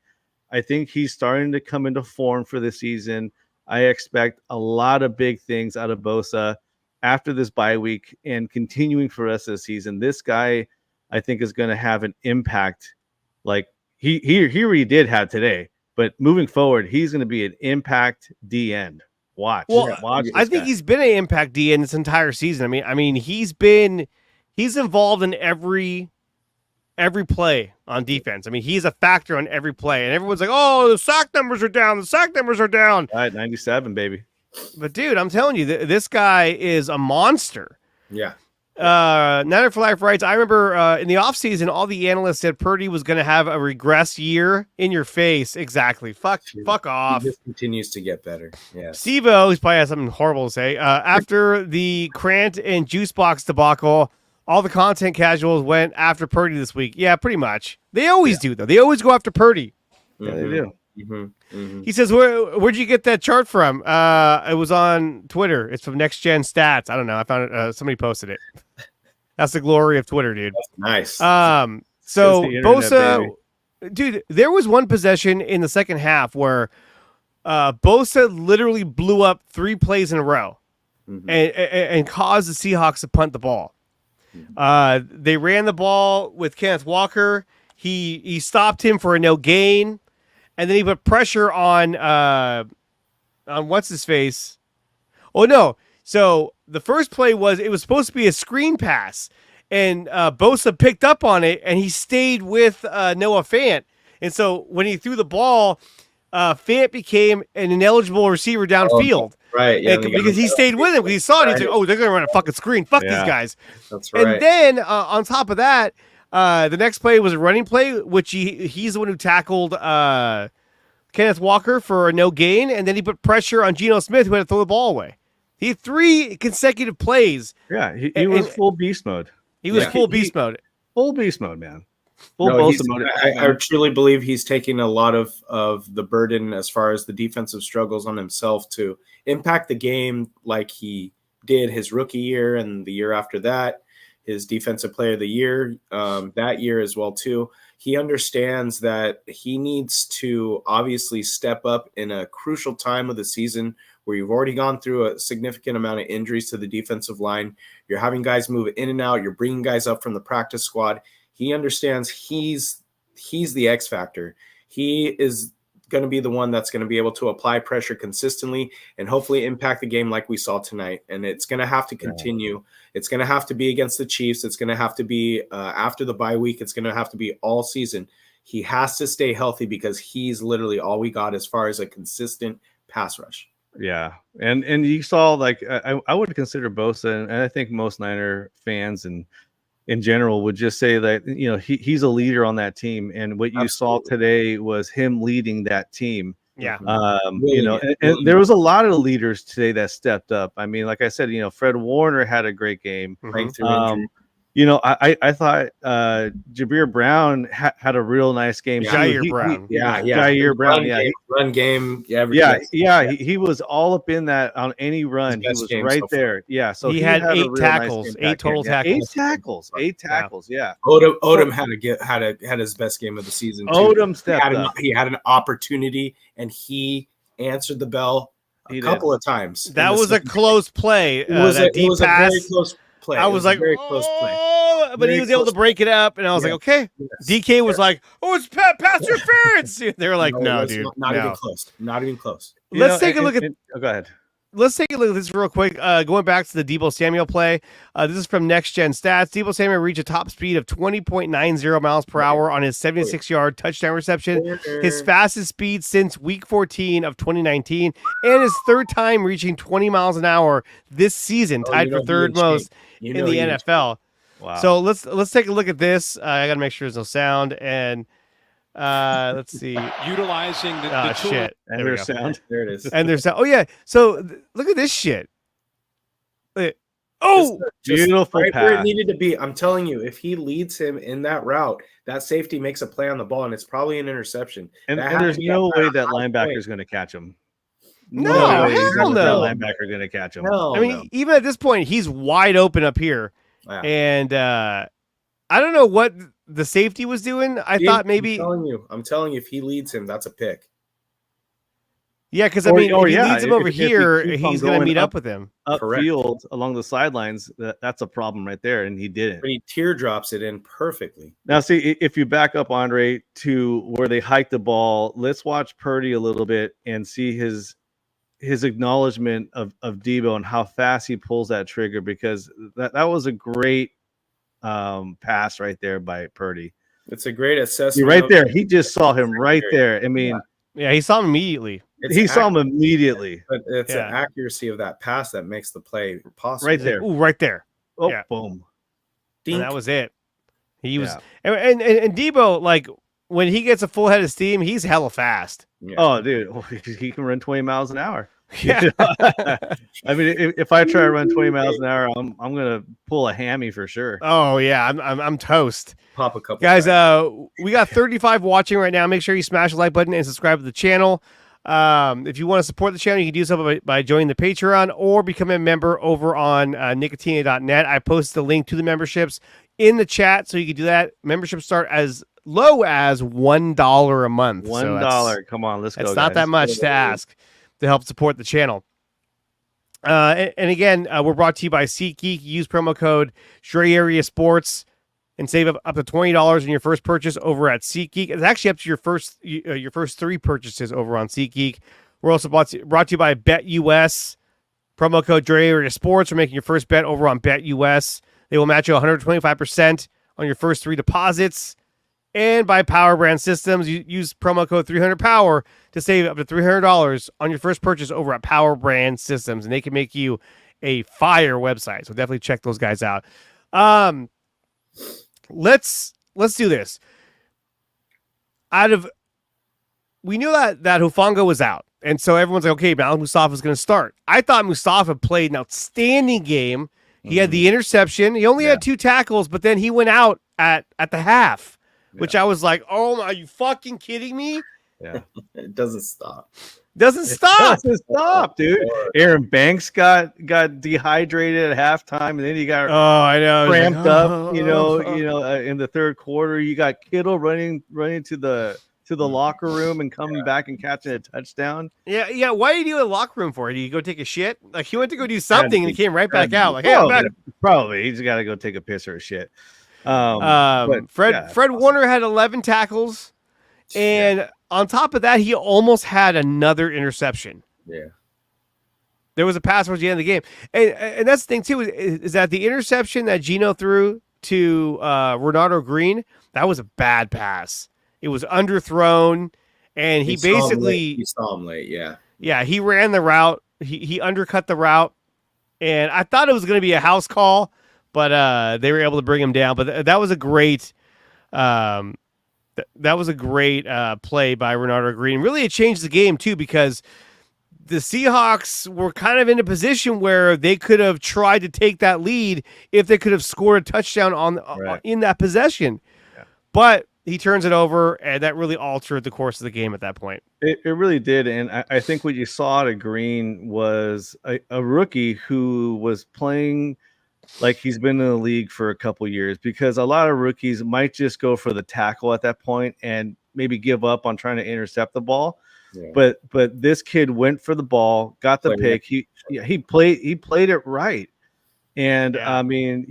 I think he's starting to come into form for the season. I expect a lot of big things out of Bosa after this bye week and continuing for us this season. This guy, I think, is going to have an impact like he already did have today. But moving forward, he's going to be an impact D end. Watch. I think he's been an impact D end this entire season. I mean, he's involved in every play on defense. I mean, he's a factor on every play, and everyone's like, "Oh, the sack numbers are down. The sack numbers are down." All right, 97, baby. But dude, I'm telling you, this guy is a monster. Yeah. Niner for Life writes, I remember in the offseason, all the analysts said Purdy was going to have a regress year. In your face. Exactly. Fuck off. He just continues to get better. Yeah. Steve-O, he's probably has something horrible to say. After the Krant and Juicebox debacle, all the content casuals went after Purdy this week. Yeah, pretty much. They always do, though. They always go after Purdy. Yeah, they do. He says, where'd you get that chart from? It was on Twitter. It's from Next Gen Stats. I don't know. I found it. Somebody posted it. That's the glory of Twitter, dude. That's nice. So internet, Bosa, dude, there was one possession in the second half where Bosa literally blew up 3 plays in a row and caused the Seahawks to punt the ball. They ran the ball with Kenneth Walker. He stopped him for a no gain, and then he put pressure on what's his face. Oh no! So the first play was supposed to be a screen pass, and Bosa picked up on it, and he stayed with Noah Fant. And so when he threw the ball, Fant became an ineligible receiver downfield. Right, yeah, because he stayed with him because he saw it. He's like, "Oh, they're gonna run a fucking screen. Fuck these guys." That's right. And then on top of that, the next play was a running play, which he's the one who tackled Kenneth Walker for a no gain, and then he put pressure on Geno Smith, who had to throw the ball away. He had 3 consecutive plays. Yeah, he was full beast mode. He was full beast mode. Full beast mode, man. I truly believe he's taking a lot of the burden as far as the defensive struggles on himself to impact the game like he did his rookie year and the year after that, his defensive player of the year that year as well too. He understands that he needs to obviously step up in a crucial time of the season where you've already gone through a significant amount of injuries to the defensive line. You're having guys move in and out. You're bringing guys up from the practice squad. He understands he's the X factor. He is going to be the one that's going to be able to apply pressure consistently and hopefully impact the game like we saw tonight. And it's going to have to continue. It's going to have to be against the Chiefs. It's going to have to be after the bye week. It's going to have to be all season. He has to stay healthy because he's literally all we got as far as a consistent pass rush. Yeah, and you saw like I would consider Bosa, and I think most Niner fans and in general would just say that he's a leader on that team, and what you saw today was him leading that team. Yeah, and there was a lot of leaders today that stepped up. I mean, like I said, Fred Warner had a great game. I thought Jabril Brown had a real nice game. Jair Brown. Jair Brown. Run game. He was all up in that on any run. He was right there. Yeah. So he had 8 tackles, nice 8 total tackles. 8 tackles. Yeah. Odom had his best game of the season. Too. Odom stepped up. He had an opportunity and he answered the bell a couple of times. That was a close play. It was a very close play. I was like, very close play. But he was able to break it up, and I was like, okay. Yes. DK was like, oh, it's pass interference. They were like, no, dude. Not even close. Not even close. Let's take a look at go ahead. Let's take a look at this real quick. Going back to the Deebo Samuel play. This is from Next Gen Stats. Deebo Samuel reached a top speed of 20.90 miles per hour on his 76-yard touchdown reception, his fastest speed since Week 14 of 2019, and his 3rd time reaching 20 miles an hour this season, tied for 3rd most in the NFL. Wow. So let's take a look at this. I got to make sure there's no sound, and let's see. Utilizing the tool. Shit. And there's sound. There it is. And there's sound. Oh yeah. So look at this shit. Beautiful right pass. where it needed to be. I'm telling you, if he leads him in that route, that safety makes a play on the ball, and it's probably an interception. And there's no way that linebacker is going to catch him. No, hell no. Linebacker going to catch him. I mean, even at this point, he's wide open up here. Yeah. And I don't know what the safety was doing. I thought maybe I'm telling you, if he leads him, that's a pick. Yeah, because I mean, if he leads him over here, he's going to meet up with him upfield along the sidelines. That's a problem right there, and he didn't. But he teardrops it in perfectly. Now, see, if you back up, Andre, to where they hiked the ball, let's watch Purdy a little bit and see his acknowledgement of Deebo and how fast he pulls that trigger, because that was a great pass right there by Purdy. It's a great assessment. Right there. He just saw him right there. I mean, yeah, he saw him immediately. he saw him immediately. But it's the accuracy of that pass that makes the play possible. Right there. Ooh, right there. Oh, boom. And that was it. He was, and Debo, like when he gets a full head of steam, he's hella fast. Yeah. Oh, dude, he can run 20 miles an hour. Yeah. I mean, if I try to run 20 miles an hour, I'm gonna pull a hammy for sure. Oh yeah, I'm toast. Pop a couple guys. We got 35 watching right now. Make sure you smash the like button and subscribe to the channel. If you want to support the channel, you can do so by joining the Patreon or becoming a member over on nicotina.net. I posted the link to the memberships in the chat, so you can do that. Memberships start as low as $1 a month. $1. Come on, let's go. It's not that much to ask to help support the channel. And again, we're brought to you by SeatGeek. Use promo code DreArea Sports and save up to $20 in your first purchase over at SeatGeek. It's actually up to your first 3 purchases over on SeatGeek. We're also brought to you by BetUS. Promo code DreArea Sports for making your first bet over on BetUS. They will match you 125% on your first 3 deposits. And by PowerBrandSystems, you use promo code 300POWER to save up to $300 on your first purchase over at PowerBrandSystems, and they can make you a fire website. So definitely check those guys out. Let's do this. We knew that Hufanga was out, and so everyone's like, okay, now Mustafa's going to start. I thought Mustafa played an outstanding game. He had the interception. He only had 2 tackles, but then he went out at the half. Which I was like, oh, are you fucking kidding me? Yeah. It doesn't stop. Doesn't stop, dude. Aaron Banks got dehydrated at halftime, and then he got cramped up. In the third quarter, you got Kittle running to the locker room and coming back and catching a touchdown. Yeah. Why did you go to the locker room for? Did you go take a shit? Like he went to go do something and he came right back out. Like, hey, I'm back. Probably he's got to go take a piss or a shit. Fred Warner had 11 tackles, and on top of that, he almost had another interception. Yeah, there was a pass towards the end of the game, and that's the thing too is that the interception that Geno threw to Renardo Green, that was a bad pass. It was underthrown, and he basically saw him late. Yeah, he ran the route. He undercut the route, and I thought it was going to be a house call. But they were able to bring him down. But that was a great, play by Renardo Green. Really, it changed the game too because the Seahawks were kind of in a position where they could have tried to take that lead if they could have scored a touchdown in that possession. Yeah. But he turns it over, and that really altered the course of the game at that point. It really did, and I think what you saw to Green was a rookie who was playing like he's been in the league for a couple years, because a lot of rookies might just go for the tackle at that point and maybe give up on trying to intercept the ball. Yeah. But this kid went for the ball, got the pick. He played it right. And I mean,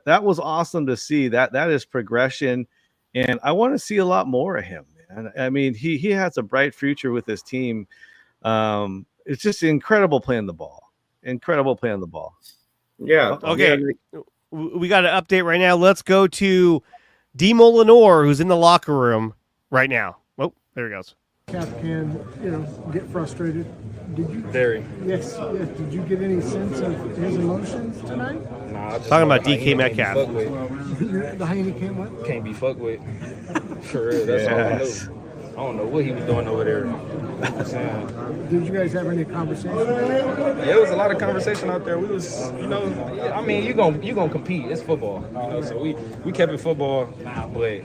that was awesome to see. That is progression. And I want to see a lot more of him, man. I mean, he has a bright future with this team. It's just incredible playing the ball. Yeah. Okay. We got an update right now. Let's go to Demo Lenore, who's in the locker room right now. Oh, there he goes. Cap can, get frustrated. Did you? Very. Yes. Did you get any sense of his emotions tonight? Nah. Talking about DK Metcalf. The hyena can't what? Can't be fucked with. For real. That's all I know. I don't know what he was doing over there. Did you guys have any conversation? Yeah, there was a lot of conversation out there. We was, I mean, you gonna compete. It's football, So we kept it football, but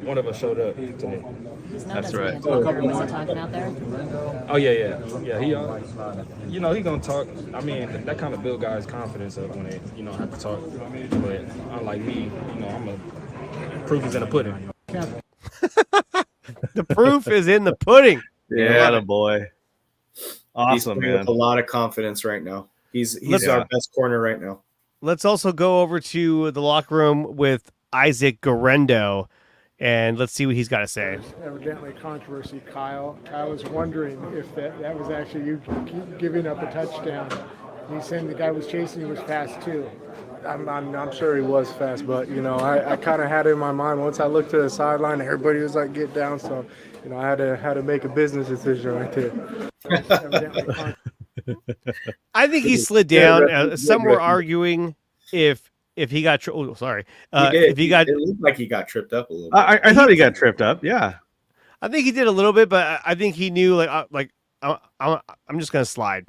one of us showed up today. That's right. Was talking out there? Oh yeah. He gonna talk. I mean, that kind of build guys' confidence up when they have to talk. But unlike me, proof is in the pudding. The proof is in the pudding. Yeah, boy. Awesome, man. With a lot of confidence right now. He's our best corner right now. Let's also go over to the locker room with Isaac Garendo, and let's see what he's got to say. Evidently controversy, Kyle. I was wondering if that was actually you giving up a touchdown. He's saying the guy was chasing you was fast too. I'm sure he was fast, but I kind of had it in my mind once I looked to the sideline. Everybody was like, "Get down!" So I had to make a business decision right there. I think he slid down. Some were arguing if he got. Sorry. He did. If he got, it looked like he got tripped up a little bit. I thought he got tripped up. Yeah. I think he did a little bit, but I think he knew I'm just gonna slide.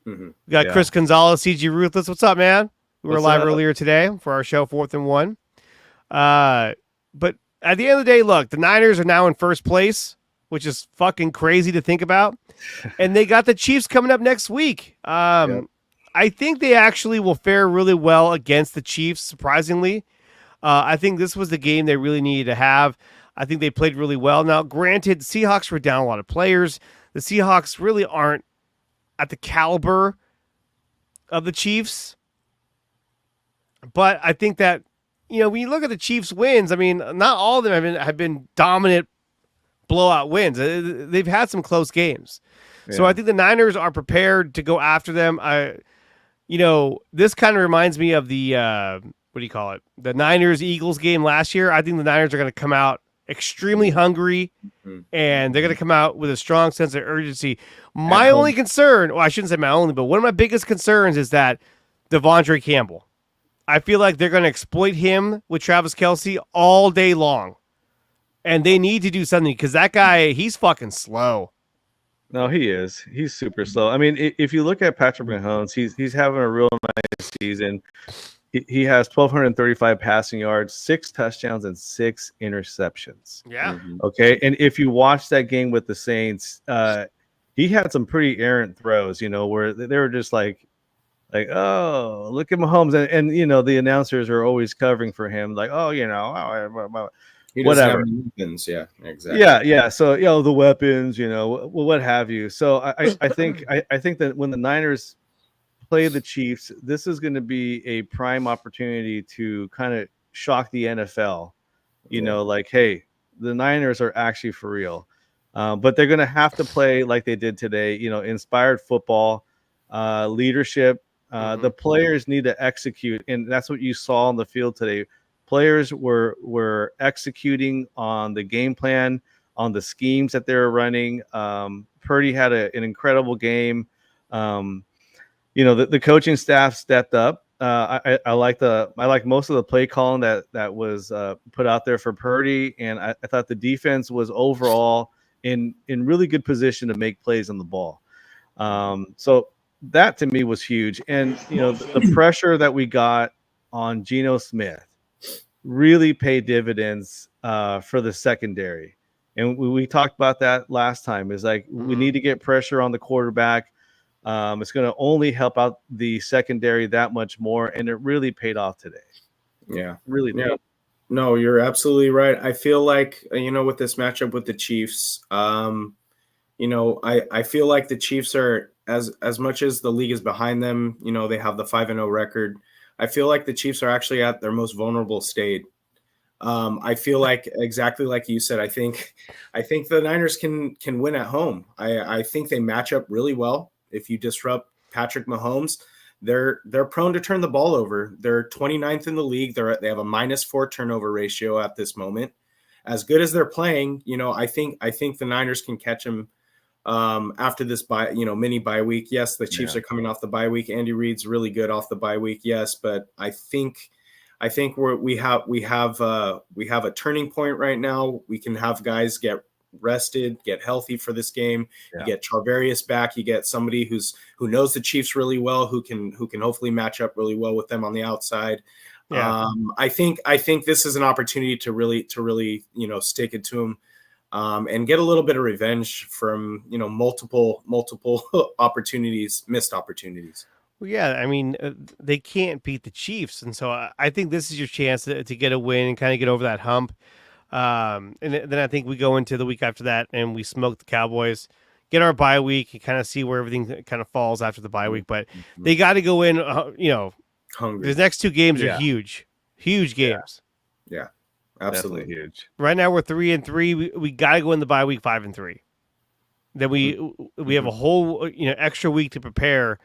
Mm-hmm. We got Chris Gonzalez, CG Ruthless. What's up, man? We were live up? earlier today for our show, 4th and 1. But at the end of the day, look, the Niners are now in first place, which is fucking crazy to think about. And they got the Chiefs coming up next week. I think they actually will fare really well against the Chiefs, surprisingly. I think this was the game they really needed to have. I think they played really well. Now, granted, the Seahawks were down a lot of players. The Seahawks really aren't at the caliber of the Chiefs. But I think that, when you look at the Chiefs' wins, I mean, not all of them have been dominant blowout wins. They've had some close games. Yeah. So I think the Niners are prepared to go after them. This kind of reminds me of the, the Niners-Eagles game last year. I think the Niners are going to come out extremely hungry, and they're going to come out with a strong sense of urgency. My only concern, I shouldn't say my only, but one of my biggest concerns is that Devondre Campbell. I feel like they're going to exploit him with Travis Kelce all day long. And they need to do something because that guy, he's fucking slow. No, he is. He's super slow. I mean, if you look at Patrick Mahomes, he's having a real nice season. He has 1,235 passing yards, 6 touchdowns, and 6 interceptions. Yeah. Okay. And if you watch that game with the Saints, he had some pretty errant throws, where they were just like, oh, look at Mahomes. And the announcers are always covering for him. Like, oh, whatever. Weapons. Yeah, exactly. Yeah. So, the weapons, what have you. So I think that when the Niners play the Chiefs, this is going to be a prime opportunity to kind of shock the NFL. Hey, the Niners are actually for real. But they're going to have to play like they did today, inspired football, leadership. The players need to execute, and that's what you saw on the field today. Players were executing on the game plan, on the schemes that they were running. Purdy had an incredible game. The coaching staff stepped up. I like most of the play calling that was put out there for Purdy, and I thought the defense was overall in really good position to make plays on the ball. So that to me was huge, and the pressure that we got on Geno Smith really paid dividends for the secondary, and we talked about that last time. Is like we need to get pressure on the quarterback. It's going to only help out the secondary that much more, and it really paid off today. Yeah, really did. Yeah. No, you're absolutely right. I feel like with this matchup with the Chiefs, I feel like the Chiefs are as much as the league is behind them. They have the 5-0 record. I feel like the Chiefs are actually at their most vulnerable state. I feel like exactly like you said. I think the Niners can win at home. I think they match up really well. If you disrupt Patrick Mahomes, they're prone to turn the ball over. They're 29th in the league. They have a -4 turnover ratio at this moment. As good as they're playing, I think the Niners can catch them after this mini bye week. Yes, the Chiefs are coming off the bye week. Andy Reid's really good off the bye week. Yes, but I think we have a turning point right now. We can have guys get rested, get healthy for this game. Yeah. You get Charvarius back. You get somebody who knows the Chiefs really well, who can hopefully match up really well with them on the outside. Yeah. I think this is an opportunity to really stick it to them and get a little bit of revenge from multiple missed opportunities. Well, yeah, I mean, they can't beat the Chiefs, and so I think this is your chance to get a win and kind of get over that hump. And then I think we go into the week after that and we smoke the Cowboys, get our bye week, and kind of see where everything kind of falls after the bye week. But they got to go in, hungry. The next 2 games are huge games. Yeah, absolutely definitely huge. Right now we're 3-3. We got to go in the bye week 5-3. Then we have a whole extra week to prepare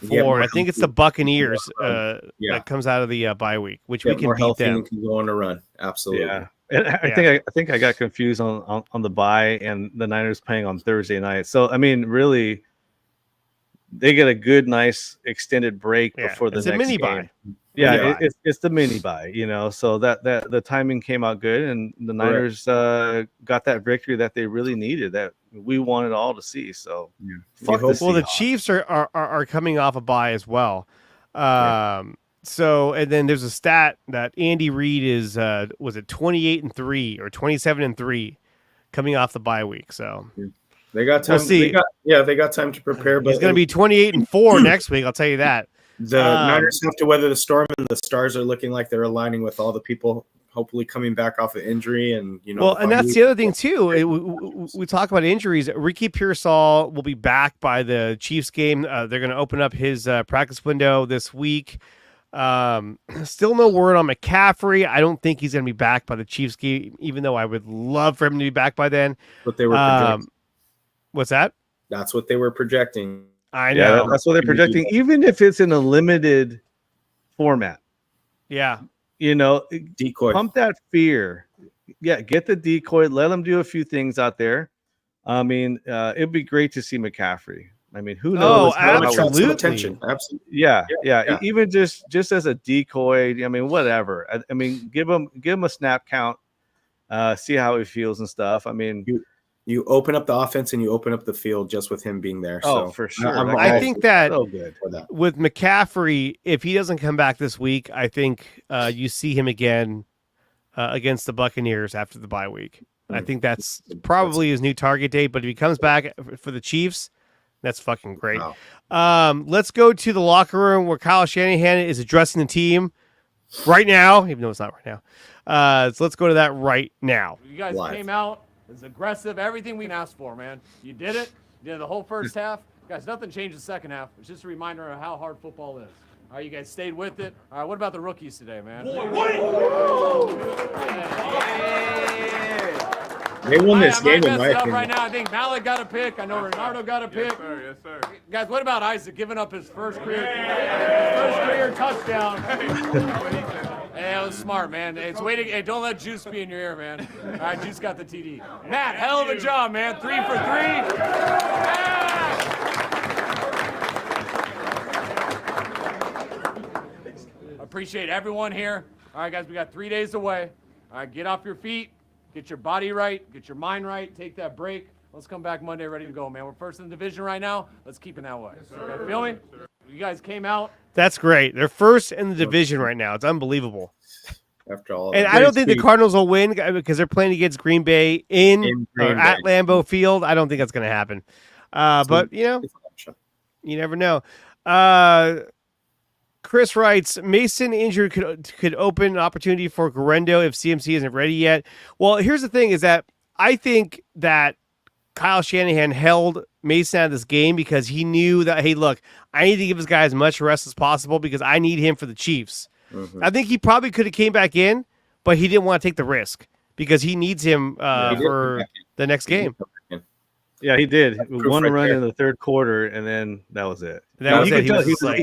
for I think it's the Buccaneers Yeah. that comes out of the bye week, which Get we can more beat healthy them. and can go on a run. Absolutely. Yeah. And I think I got confused on the bye and the Niners playing on Thursday night. So I mean, really, they get a good, nice extended break before the it's next a mini game. bye. Yeah, it's the mini bye, you know. So that the timing came out good, and the Niners got that victory that they really needed, that we wanted all to see. So fuck the Well, the Seahawks. Chiefs are coming off a bye as well. So, and then there's a stat that Andy Reid is was it 28-3 or 27-3 coming off the bye week. So they got time. We'll see. They got time to prepare. But he's going to be 28-4 next week. I'll tell you that. The Niners have to weather the storm, and the stars are looking like they're aligning with all the people hopefully coming back off of injury. And well, and that's the other thing too. We talk about injuries. Ricky Pearsall will be back by the Chiefs game. They're going to open up his practice window this week. Still no word on McCaffrey. I don't think he's going to be back by the Chiefs game, even though I would love for him to be back by then. But they were projecting. What's that? That's what they were projecting. I know. Yeah, that's what they're projecting, even if it's in a limited format. Yeah. You know, decoy. Pump that fear. Yeah, get the decoy. Let them do a few things out there. I mean, it'd be great to see McCaffrey. I mean, who knows? Absolutely. Attention. Absolutely. Yeah. Even just as a decoy. I mean, whatever. I mean, give him a snap count. See how he feels and stuff. I mean, you open up the offense and you open up the field just with him being there. Oh, so for sure. I think that so good for that. With McCaffrey, if he doesn't come back this week, I think you see him again against the Buccaneers after the bye week. I think that's probably his new target date. But if he comes back for the Chiefs, that's fucking great. Wow. Let's go to the locker room where Kyle Shanahan is addressing the team right now, even though it's not right now. So let's go to that right now. You guys came out as aggressive, everything we asked for, man. You did it. You did the whole first half. Guys, nothing changed the second half. It's just a reminder of how hard football is. All right, you guys stayed with it. All right, what about the rookies today, man? They won this game in my opinion. Right now, I think Malik got a pick. I know Renardo got a pick. Yes, sir. Guys, what about Isaac giving up his first career touchdown? Yeah, it was smart, man. It's waiting. Hey, don't let Juice be in your ear, man. All right, Juice got the TD. Matt, hell of a job, man. 3 for 3. Appreciate everyone here. All right, guys, we got 3 days away. All right, get off your feet. Get your body right. Get your mind right. Take that break. Let's come back Monday ready to go, man. We're first in the division right now. Let's keep it that way. Okay, feel me? You guys came out. That's great. They're first in the division right now. It's unbelievable. After all, and I don't think the Cardinals will win because they're playing against Green Bay at Lambeau Field. I don't think that's going to happen. But you never know. Chris writes, Mason injury could open an opportunity for Guerrero if CMC isn't ready yet. Well, here's the thing: is that I think that Kyle Shanahan held Mason out of this game because he knew that, hey, look, I need to give this guy as much rest as possible because I need him for the Chiefs. Mm-hmm. I think he probably could have came back in, but he didn't want to take the risk because he needs him for the next game. Yeah, he did. One run in the third quarter, and then that was it. That was it.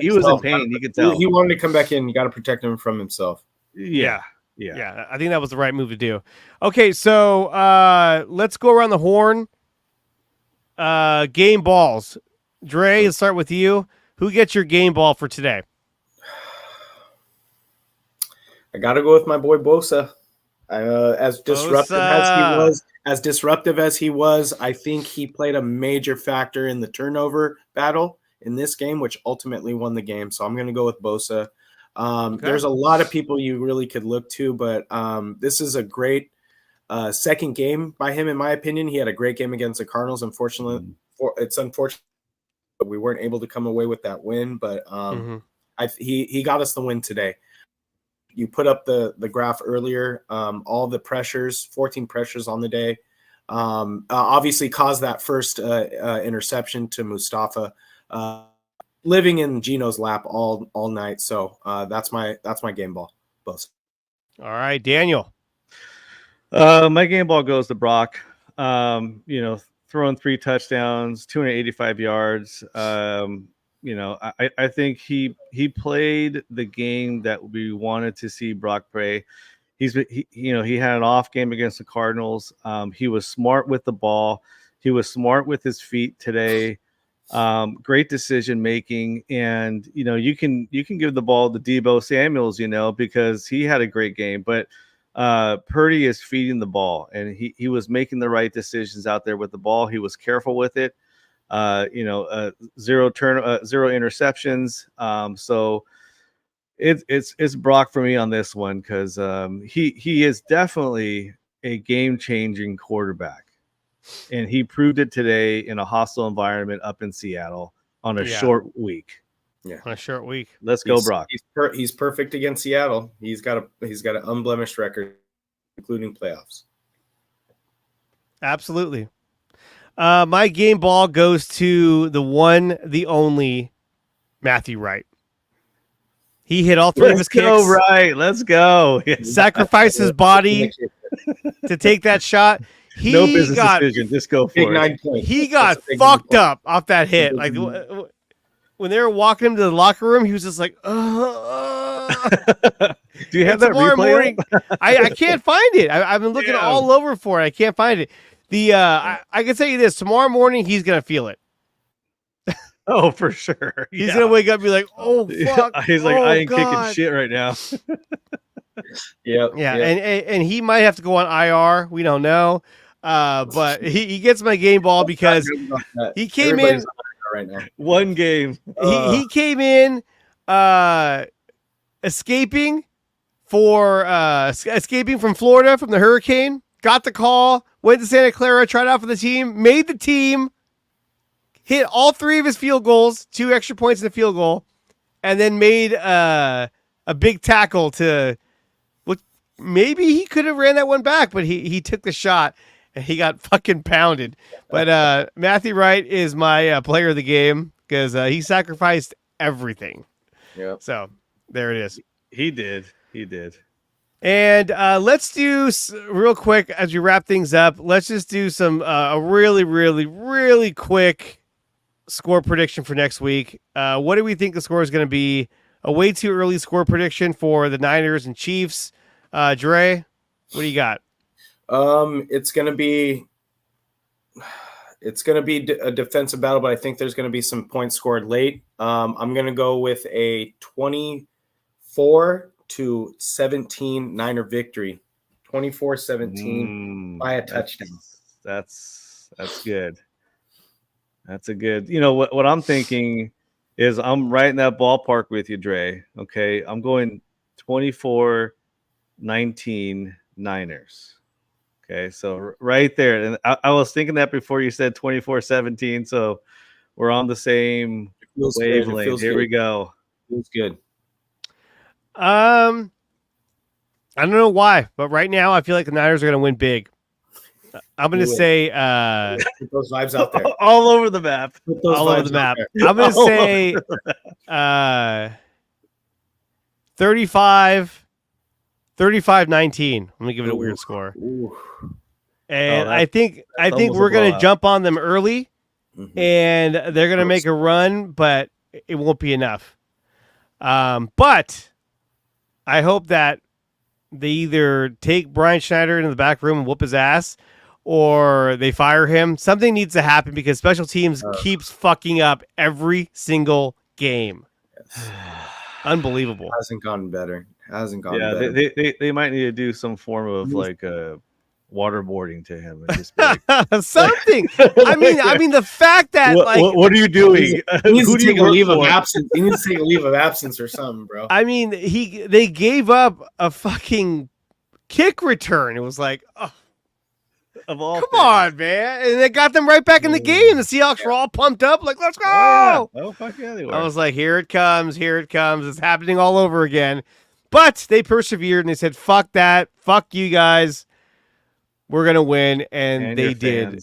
He was in pain. You could tell. He wanted to come back in. You got to protect him from himself. Yeah. I think that was the right move to do. Okay, so let's go around the horn. Game balls. Dre, let's start with you. Who gets your game ball for today? I got to go with my boy Bosa. As disruptive as he was, I think he played a major factor in the turnover battle in this game, which ultimately won the game. So I'm going to go with Bosa. There's a lot of people you really could look to, but this is a great second game by him, in my opinion. He had a great game against the Cardinals. Unfortunately, it's unfortunate that we weren't able to come away with that win, but he got us the win today. You put up the graph earlier, all the pressures, 14 pressures on the day, obviously caused that first interception to Mustafa, living in Gino's lap all night. So that's my game ball. Both. All right, Daniel. My game ball goes to Brock. Throwing 3 touchdowns, 285 yards. I think he played the game that we wanted to see Brock play. He had an off game against the Cardinals. He was smart with the ball. He was smart with his feet today. Great decision making, and you can give the ball to Deebo Samuels, because he had a great game. But Purdy is feeding the ball, and he was making the right decisions out there with the ball. He was careful with it. Zero interceptions. So it's Brock for me on this one, because he is definitely a game-changing quarterback, and he proved it today in a hostile environment up in Seattle on a short week. Yeah, on a short week. Let's go, Brock. He's perfect against Seattle. He's got an unblemished record, including playoffs. Absolutely. My game ball goes to the one, the only Matthew Wright. He hit all three of his kicks. Let's go. Sacrificed his body to take that shot. No business decision. Just go for it. 9 points. He got fucked up off that hit. Like when they were walking him to the locker room, he was just like, Do you have that tomorrow replay? morning? I can't find it. I've been looking all over for it. I can't find it. I can tell you this: tomorrow morning he's gonna feel it. Oh, for sure. He's gonna wake up and be like, "Oh fuck!" He's like, "I ain't God. kicking shit right now." Yeah. And he might have to go on IR. We don't know. But he gets my game ball because he came in right now. One game. He came in escaping from Florida from the hurricane. Got the call. Went to Santa Clara. Tried out for the team. Made the team. Hit all three of his field goals. 2 extra points in the field goal, and then made a big tackle to. Maybe he could have ran that one back, but he took the shot and he got fucking pounded. But Matthew Wright is my player of the game because he sacrificed everything. Yeah. So there it is. He did. And let's do real quick as we wrap things up. Let's just do some a really, really, really quick score prediction for next week. What do we think the score is going to be? A way too early score prediction for the Niners and Chiefs. Dre, what do you got? It's gonna be a defensive battle, but I think there's gonna be some points scored late. I'm gonna go with a 24-17 Niner victory. 24-17 by a touchdown. That's good. That's a good. What I'm thinking is I'm right in that ballpark with you, Dre. Okay, I'm going 24-19 Niners. Okay, so right there. And I was thinking that before you said 24-17, so we're on the same wavelength. Here we go. Feels good. I don't know why, but right now I feel like the Niners are going to win big. I'm going to say put those vibes out there. All over the map. All over the map. I'm going to say 35-19. I'm going to give it a weird score. Ooh. And I think we're going to jump on them early, and they're going to make a run, but it won't be enough. But I hope that they either take Brian Schneider into the back room and whoop his ass, or they fire him. Something needs to happen because special teams keeps fucking up every single game. Yes. Unbelievable. Hasn't gotten better. Better. They might need to do some form of like waterboarding to him. And just be like, something. I mean, the fact that what are you doing? He needs to take a leave of absence. He needs to take a leave of absence or something, bro. I mean, they gave up a fucking kick return. It was like, oh, of all come on, man. And it got them right back in the game. The Seahawks were all pumped up, like, let's go. Oh, fuck yeah, they were. I was like, here it comes. It's happening all over again. But they persevered and they said, fuck that. Fuck you guys. We're going to win. And they did.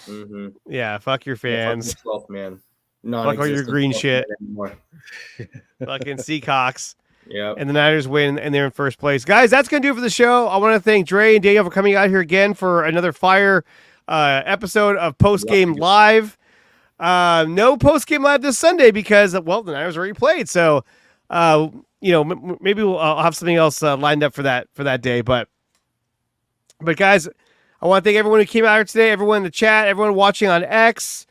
Mm-hmm. Yeah, fuck your fans. Yeah, fuck yourself, man. Fuck all your green shit. Fucking Seahawks. Yeah. And the Niners win, and they're in first place. Guys, that's going to do it for the show. I want to thank Dre and Daniel for coming out here again for another fire episode of Post Game Live. No post game live this Sunday because, well, the Niners already played. So, maybe I'll have something else lined up for that day. But guys, I want to thank everyone who came out here today, everyone in the chat, everyone watching on X.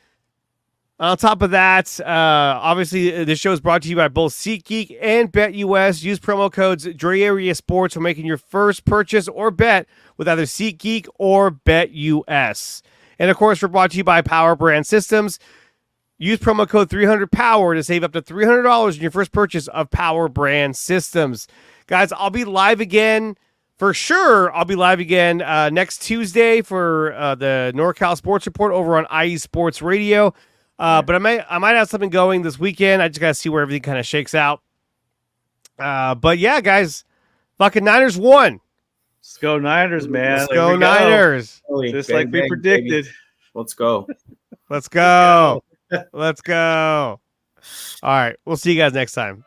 On top of that, obviously, this show is brought to you by both SeatGeek and BetUS. Use promo codes DreArea Sports for making your first purchase or bet with either SeatGeek or BetUS. And, of course, we're brought to you by PowerBrandSystems. Use promo code 300POWER to save up to $300 in your first purchase of PowerBrandSystems. Guys, I'll be live again. For sure, I'll be live again next Tuesday for the NorCal Sports Report over on IE Sports Radio. But I might have something going this weekend. I just got to see where everything kind of shakes out. But yeah, guys, fucking Niners won. Let's go Niners, man. Let's go Niners. Just like we predicted. Baby. Let's go. Let's go. Let's go. All right. We'll see you guys next time.